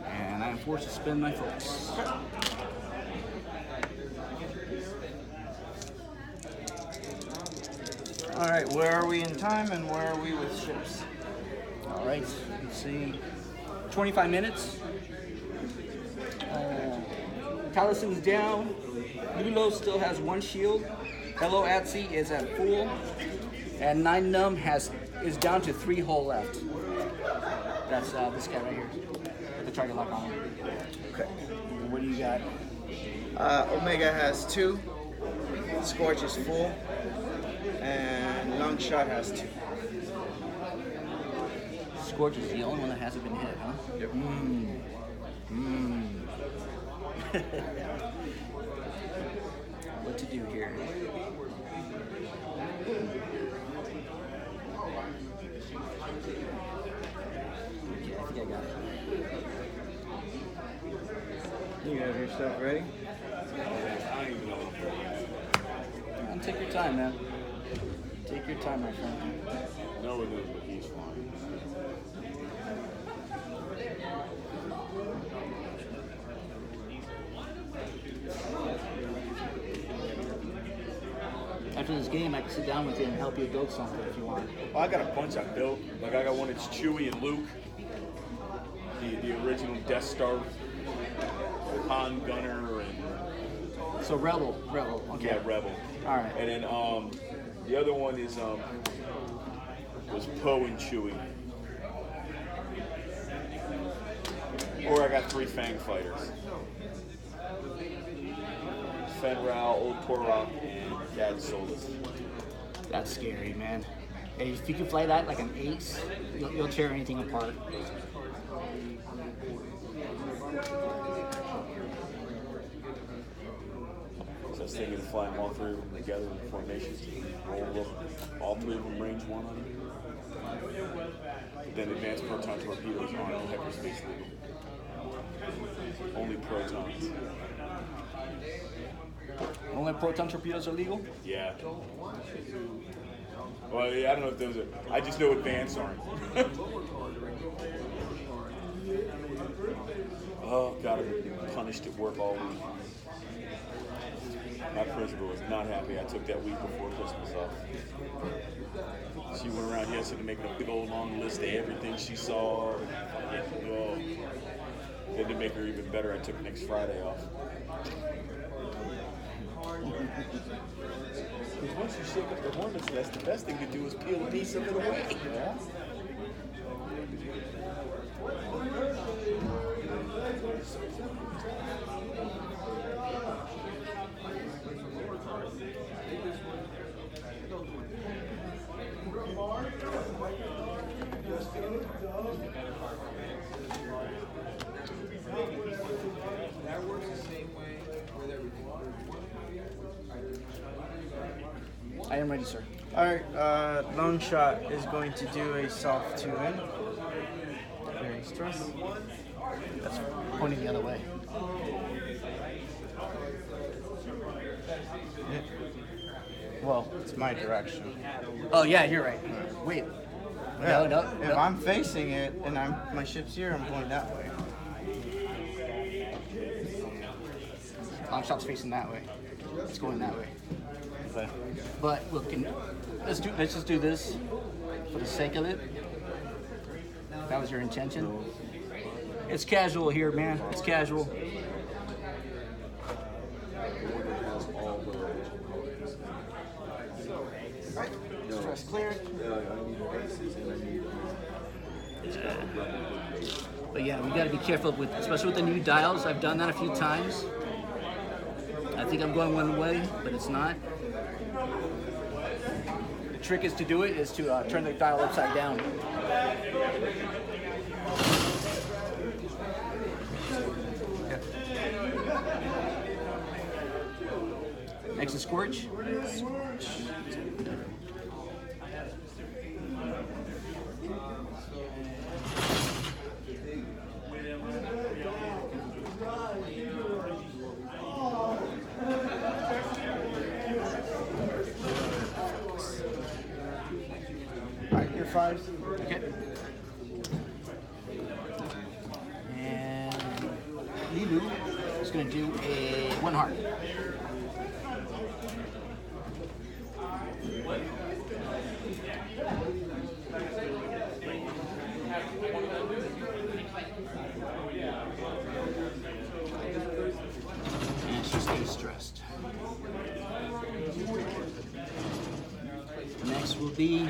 And I am forced to spend my focus. Alright, where are we in time and where are we with ships? All right, let's see. 25 minutes. Talison's down. Lulo still has 1 shield. Hello at Sea is at full. And 9 Numb is down to 3 hull left. That's this guy right here. With the target lock on him. Okay. What do you got? Omega has 2. Scorch is full. And long shot has 2. Scorch is the only one that hasn't been hit, huh? Yep. What to do here? Okay, I think I got it. You have your stuff ready? I don't even know. Take your time, man. Take your time, my friend. No one knows what he's flying. after this game, I can sit down with you and help you build something if you want. Well, I got a bunch I built. Like I got one that's Chewie and Luke, the original Death Star, Han, Gunner, and So Rebel, okay. yeah, Rebel. All right. And then the other one is was Poe and Chewie. Or I got 3 Fang fighters. Fen Rao, Old Porok, and Cad Solus. That's scary, man. Hey, if you can fly that like an ace, you'll tear anything apart. So I was thinking of flying all 3 of them together in formation. Roll them, all 3 of them range 1 on them. Then advanced proton torpedoes on hyperspace legal. Only protons. Only proton torpedoes are legal? Yeah. Well, yeah, I don't know if those are. I just know advanced aren't. Oh, God, I've been punished at work all week. My principal was not happy I took that week before Christmas off. She went around yesterday making a big old long list of everything she saw. Oh. Then to make her even better, I took next Friday off. Because once you shake up the hornet's nest, the best thing to do is peel a piece of it away. Yeah. That works the same way with everything. I am ready, sir. Alright, Lone Shot is going to do a soft 2-in. Very stressed. That's pointing the other way. Well, it's my direction. Oh yeah, you're right. Wait. Yeah, No. if I'm facing it and my ship's here, I'm going that way. Long shot's facing that way. It's going that way. But But look, let's just do this for the sake of it. That was your intention. It's casual here, man. It's casual. Stress cleared. But yeah, we got to be careful with, especially with the new dials. I've done that a few times. I think I'm going one way, but it's not. The trick is to do it is to turn the dial upside down. Next is Scorch. alright, you're 5. Okay. And Lilu is going to do a 1 heart. And she stays stressed. Next will be,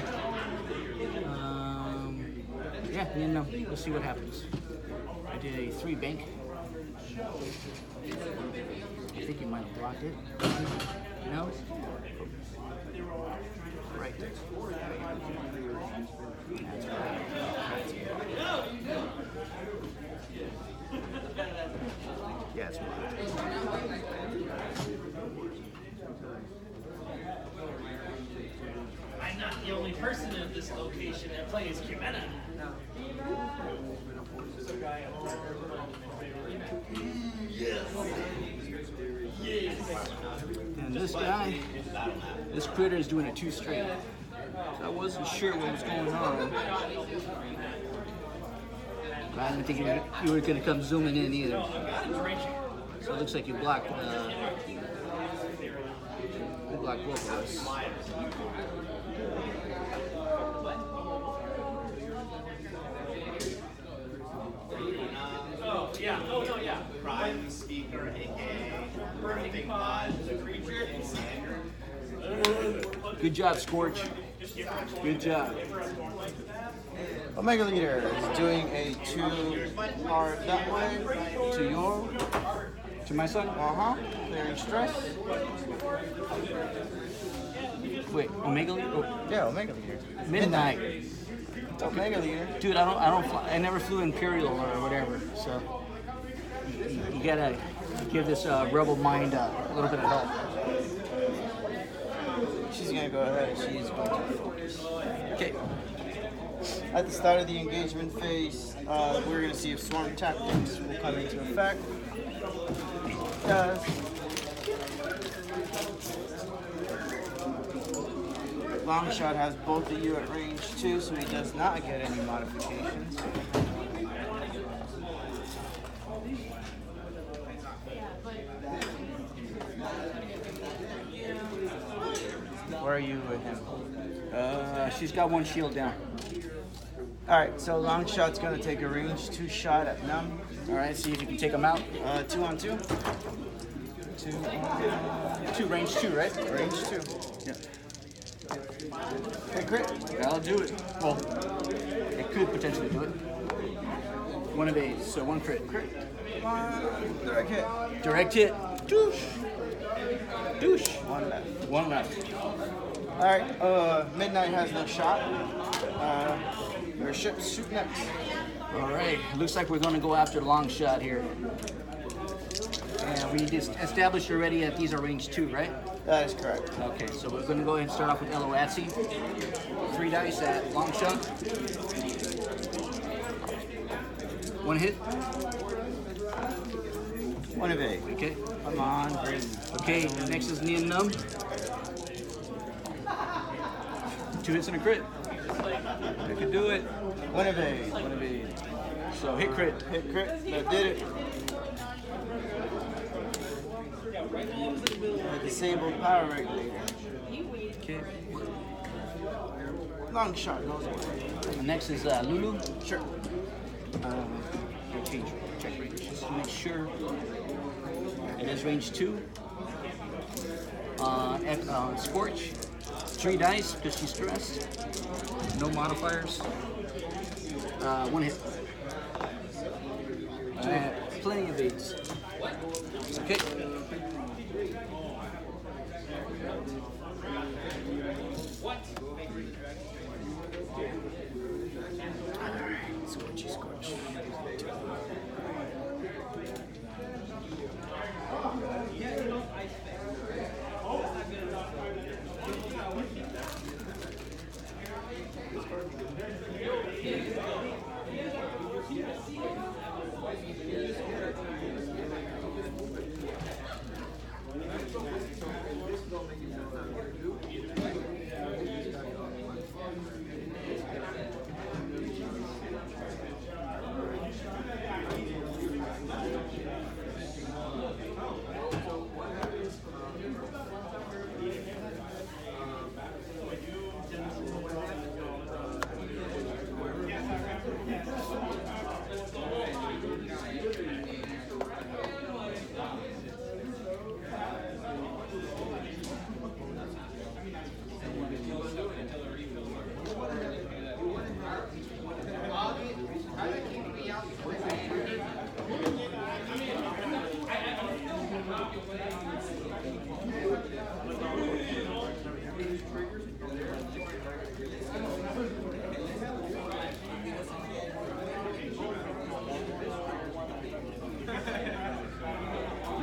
we'll see what happens. I did a 3 bank. I think you might have blocked it. No? Right there. That's right. Yeah, it's blocked. I'm not the only person at this location that plays Cumena. And this guy, this critter is doing a 2 straight. So I wasn't sure what was going on. But I didn't think you were going to come zooming in either. So it looks like you blocked. block both of us. Oh, yeah. Oh, no, yeah. Prime Speaker, a.k.a. Birthing Pod, the creature, and standard. Good job, Scorch. Good job. Omega Leader is doing a 2 hard that way to your. To my son? Clearing stress. Wait, Omega Leader? Oh, Yeah, Omega Leader. Midnight. It's Omega Leader. Dude, I never flew Imperial or whatever, so you gotta give this rebel mind a little bit of help. She's gonna go ahead and she's going to focus. Okay. At the start of the engagement phase, we're gonna see if swarm tactics will come into effect. It does. Longshot has both of you at range 2, so he does not get any modifications. Where are you with him? She's got one shield down. Alright, so Longshot's gonna take a range 2 shot at Numb. All right, see if you can take them out. 2 on 2. 2 range 2, right? Range 2. Yeah. Hey, crit. That'll do it. Well, it could potentially do it. 1 of 8, so 1 crit. Direct hit. Direct hit. Douche. Douche. 1 left. 1 left. Alright, Midnight has no shot. Your ships shoot next. All right, looks like we're going to go after long shot here. And we just established already that these are range 2, right? That is correct. Okay, so we're going to go ahead and start off with Eloatsi. 3 dice at long shot. 1 hit. 1 of 8. Okay. Come on, breathe. Okay, next is Neon Numb. 2 hits and a crit. I could do it. 1 of 8. 1 of 8. So hit crit. Hit crit. That did it. Disabled power regulator. Okay. Long shot goes away. And next is Lulu. Sure. Okay, check range. Just to make sure. It is range 2. Scorch. 3 dice because she's stressed. No modifiers. 1 hit. Plenty of 8s. Okay. Scorchy, scorch.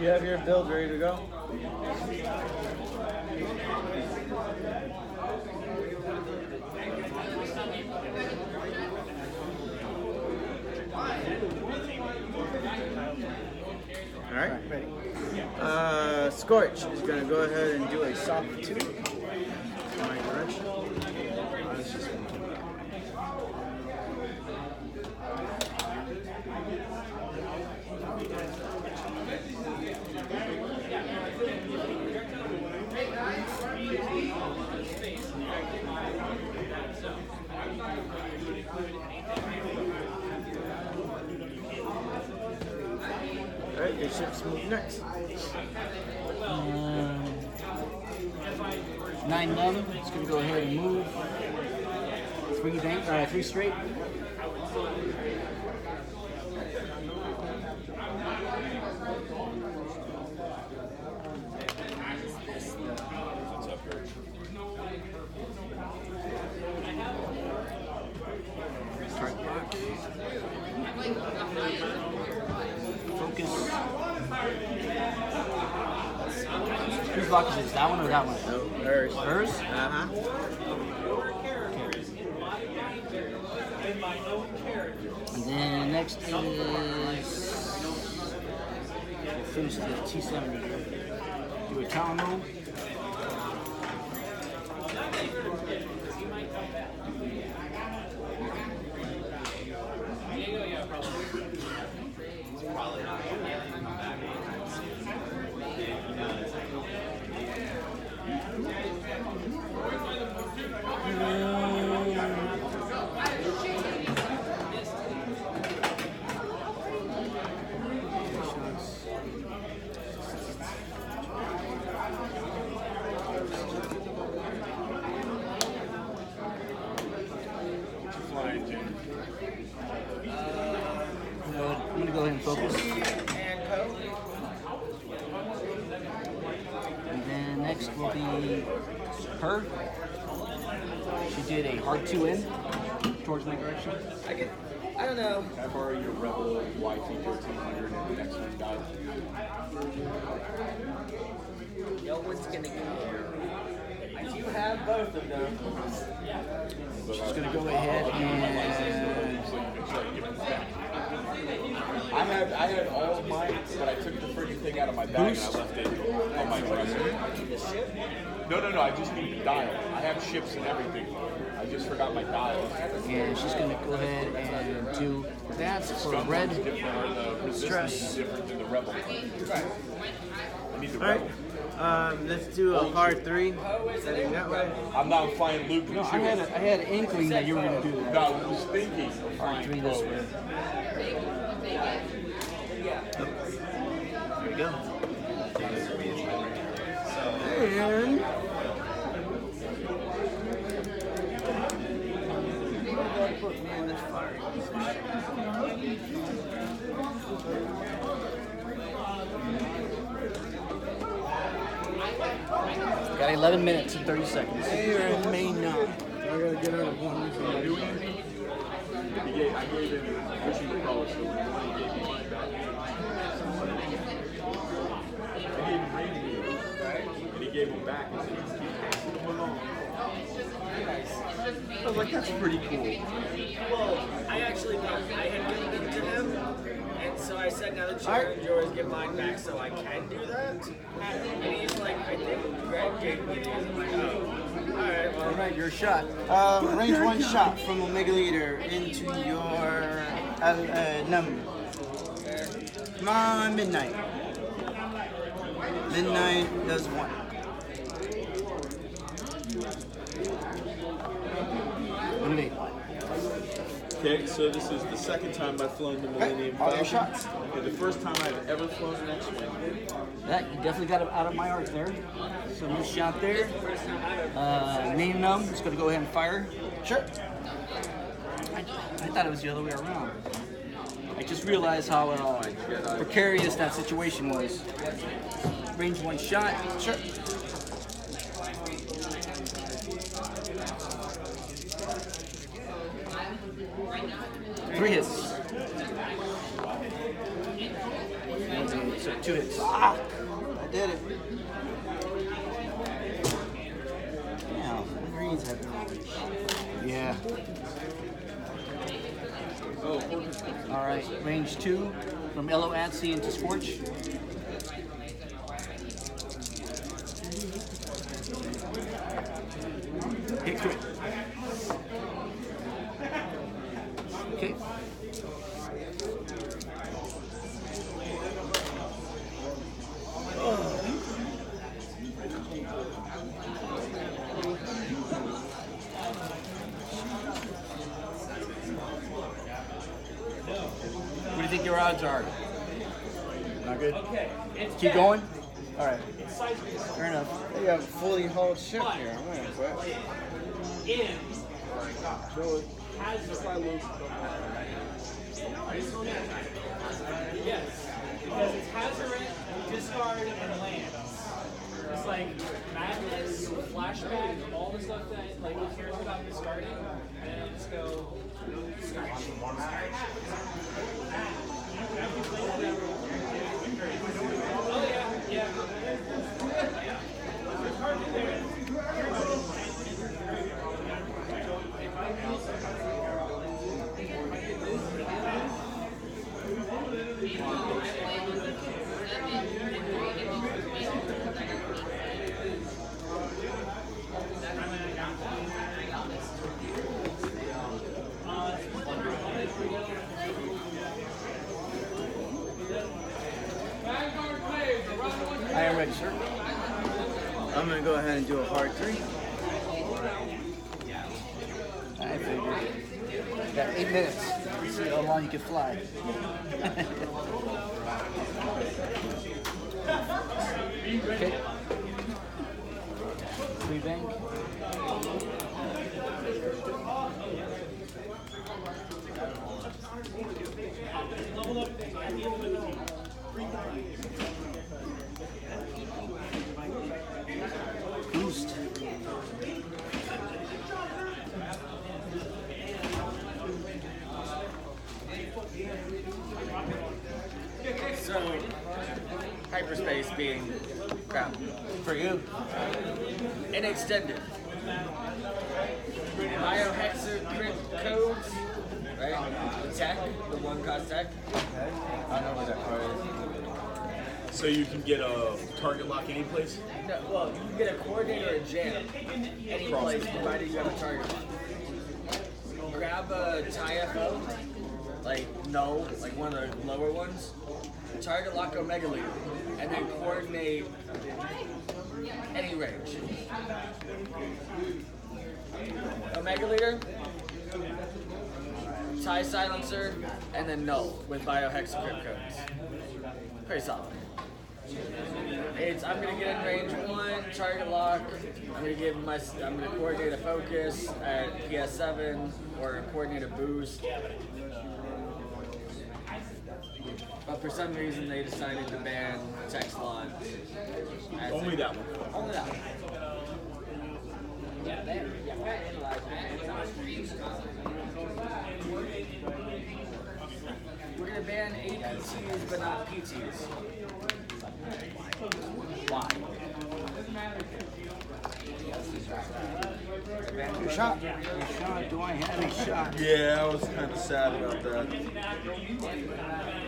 You have your build ready to go? Alright, ready. Scorch is going to go ahead and do a soft 2 in my direction. It's just Alright, your ship's move next. 9 numb. It's gonna go ahead and move. 3 straight. Focus. Whose block is this? That one or that one? No, hers. Hers? Uh-huh. And then next is we'll finish the T70. Do a talon roll. I'm gonna go ahead and focus. And then next will be her. She did a hard 2 in towards my direction. I don't know. Can I borrow your Rebel YT1300 and the next one died? No one's gonna get here. You have both of them. She's gonna go ahead and I had all of mine, but I took the freaking thing out of my bag and I left it on my dresser. No, I just need the dial. I have ships and everything. I just forgot my dial. and she's gonna go ahead and do that for red. Different, or the resistance Stress. is different than the Rebel. I need the Alright. Rebel. Let's do a hard 3. Setting that way. I'm not flying Luke. No, I had an inkling that you were gonna do that. No, I was thinking of Hard 3 flying this Poe. way. There we go. And Got 11 minutes and 30 seconds. here remain none. I gotta get out of one. I gave him what you would call it, so when he gave me money back. I gave him reindeer, and he gave them back and said, just keep passing them along. I was like, that's pretty cool. Well, I actually thought I had given them to him, and so I said, now that you and George get mine back, so I can do that. And he's like, I think Greg gave me these. I'm like, oh, alright, well. Alright, your shot. Range 1 shot from Omega Leader into your number. Come on, Midnight. Midnight does 1. Okay, so this is the second time I've flown the Millennium all your Falcon. shots. And the first time I've ever flown an X-Wing. That you definitely got it out of my arc there. So no shot there. Main numb is gonna go ahead and fire. Sure. I thought it was the other way around. I just realized how precarious that situation was. Range 1 shot. Sure. Three hits. So 2 hits. I did it. Damn, the greens have been. Yeah. All right, range 2 from Yellow Atsy into Scorch. Hit crit. Okay. What do you think your odds are? Not good? Keep going? All right. Fair enough. You have a fully hauled ship here. I'm gonna quit. Yes, because it's Hazaret, discard, and lands. It's like madness, flashback, all the stuff that like he cares about discarding, and then just go. Oh yeah. I am ready, sir. I'm gonna go ahead and do a hard 3. I figured. You got 8 minutes. See how long you can fly. Okay. 3 bank. Boost. So, hyperspace being crap. For you. Inextended. Biohexer codes, right? The tech, the 1-cost tech. I know what that card is. So you can get a target lock any place? No, well, you can get a coordinator or a jam any place, provided you have a target. Grab a TIFO, like null, like one of the lower ones. Target lock Omega Leader, and then coordinate any range. Omega Leader, TIE Silencer, and then null with Biohexacrypt codes. Pretty solid. I'm gonna get in range 1, target lock. I'm gonna coordinate a focus at PS7 or coordinate a boost. But for some reason they decided to ban tech slot. Only that one. Only that one. We're gonna ban APTs but not PTs. Why? Your shot. Do I have a shot? Yeah, I was kind of sad about that.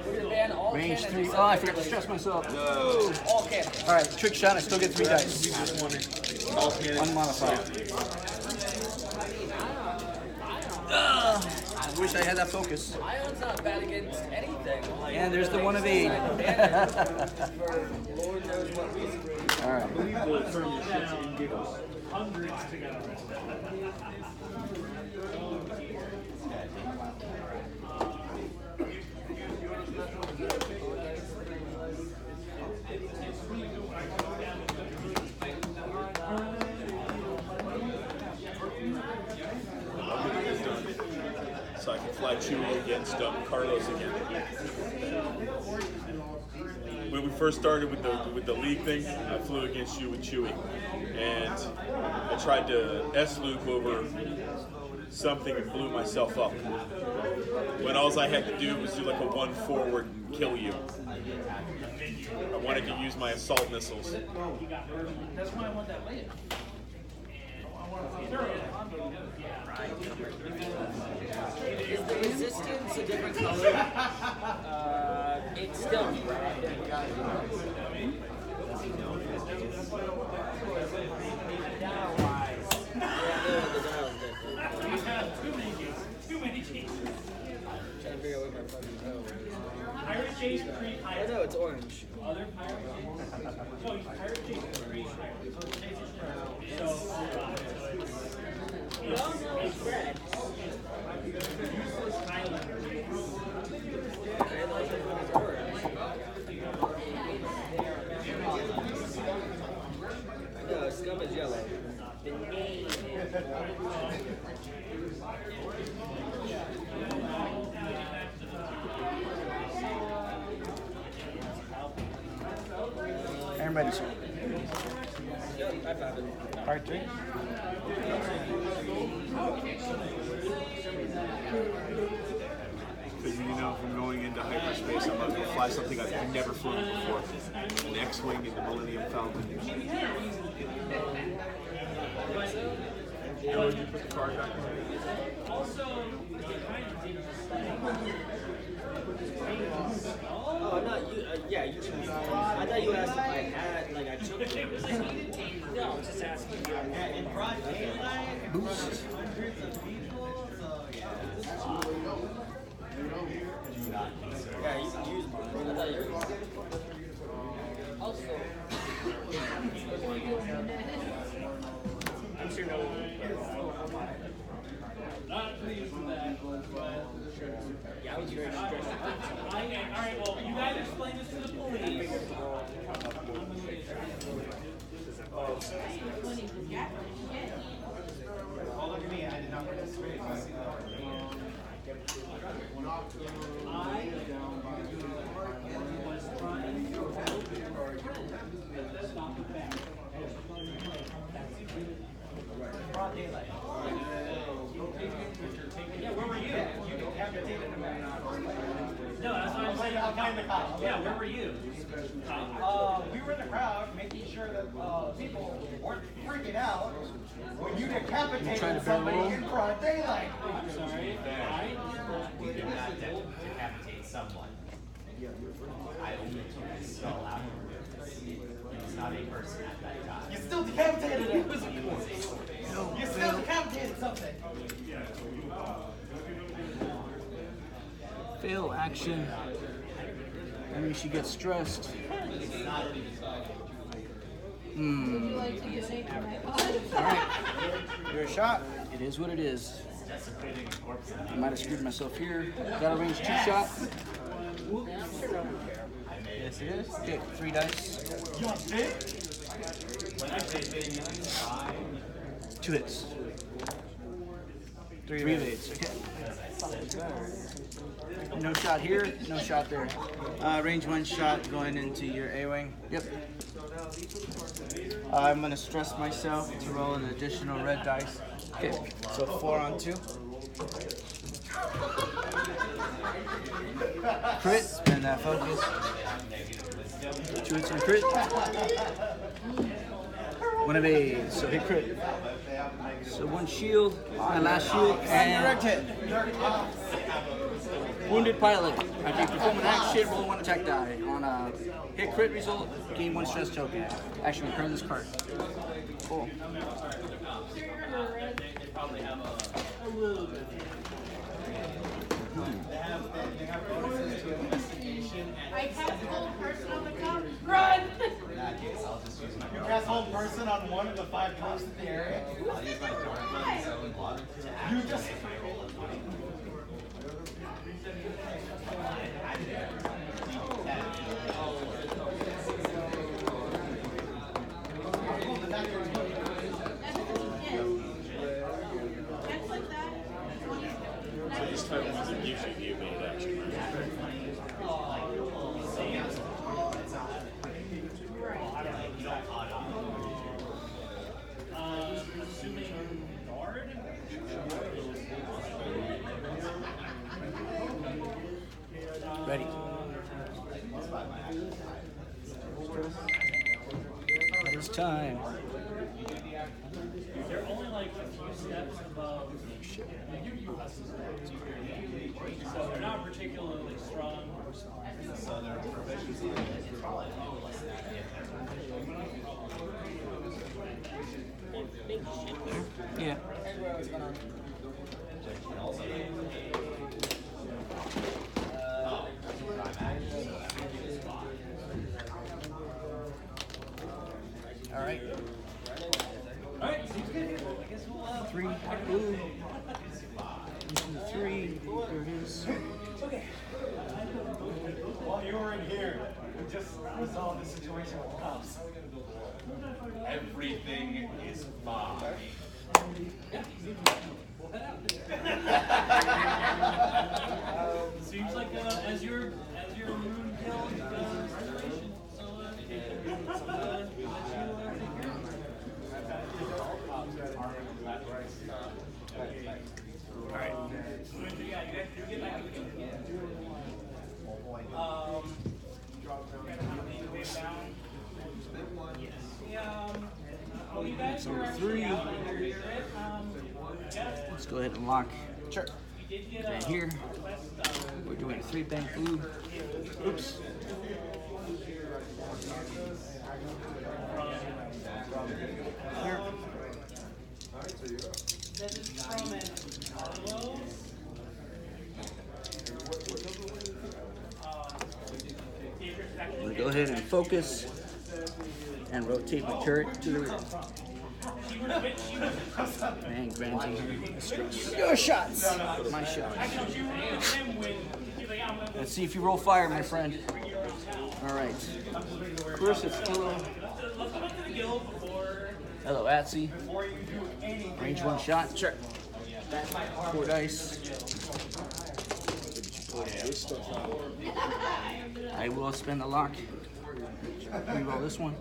We're gonna ban all Range cannons 3. Oh, I forgot to stress myself. No. All cannons. All right, trick shot. I still get 3 dice. You just want it all cannons. Unmodified. I wish I had that focus. Ion's not bad against anything. Like, And there's the 1 of 8. for Lord knows what reason. All right. So I can fly Chewie against Carlos again. When we first started with the league thing, I flew against you with Chewie, and I tried to S-loop over something and blew myself up. When all I had to do was do like a 1 forward and kill you. I wanted to use my assault missiles. That's why I want that land. Is the resistance a different color? It's still red. Trying to figure out where my fucking toe is. Pirate Chase Creek. Oh no, it's orange. Other Pirate Chase? No, he's Pirate Chase Creek. So, no, it's red. Useless Highlander. I'm ready, sir. I found it. Part 3. Because you know, from going into hyperspace, I'm about to fly something I've never flown before. An X-wing in the Millennium Falcon. You know, you put the card back in there. Oh, not you. Yeah, you can. I thought you asked if I had, like, I took it. No, I was just asking you. In broad daylight, Boost. Yeah, you can use mine. I thought you were. Also, I'm sure no one. Yeah, I was very stressed. Alright, well, you guys explain this to the police. Oh, look at me, I did not participate. Broad daylight. Yeah, where were you? You decapitated a man. No, that's what I'm saying. Behind the cop. Yeah, where were you? We were in the crowd making sure that people weren't freaking out when you decapitated somebody in broad daylight. I'm sorry. We did not decapitate someone. I only took the skull out. It's not a person at that time. You still decapitated him. You still decapitated something. Fail action. Maybe she gets stressed. Alright. You're a shot. It is what it is. I might have screwed myself here. Got a range 2 shot. Yes, it is. Okay, 3 dice. You want spit? 2 hits. 3 evades. Okay. No shot here, no shot there. Range 1 shot going into your A-wing. Yep. I'm going to stress myself to roll an additional red dice. Okay. So 4 on 2. Crit. Spin that focus. 2 hits and a crit. 1 evade. So hit crit. So 1 shield, my last shield, And direct hit. wounded pilot. After you perform an action, roll 1 attack die. On a hit crit result, gain 1 stress token. Actually, return this card. Cool. I cast hold person on the cop. Run! You cast hold person on one of the 5 ghosts in the area. You just. So this time it doesn't usually give me an action. Assuming guard? Ready. It's time. They're only like a few steps above. So they're not particularly strong. So their proficiency is probably less than that. Yeah. All right. All right, seems good. I guess we'll 3 blue. 3. There it is. While you were in here, we just resolved the situation with cops. Everything is fine. Seems like as your moon killed situation. So Nice. That's number 3. Let's go ahead and lock. Sure. Right here. We're doing a 3-bank blue. Oops. Here. I'm gonna go ahead and focus and rotate my turret to the rear. And granting your shots. My shot. Let's see if you roll fire, my friend. All right. First, it's hello. Hello, Atsy. Range 1 shot. Sure. 4 dice. I will spend the lock. Reroll this one.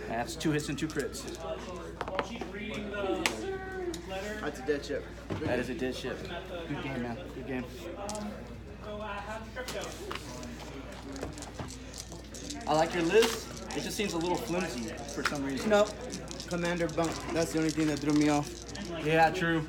That's 2 hits and 2 crits. That's a dead chip. That is a dead ship. Good game, man. Good game. I like your list. It just seems a little flimsy for some reason. Nope. Commander bunk. That's the only thing that threw me off. Yeah, true.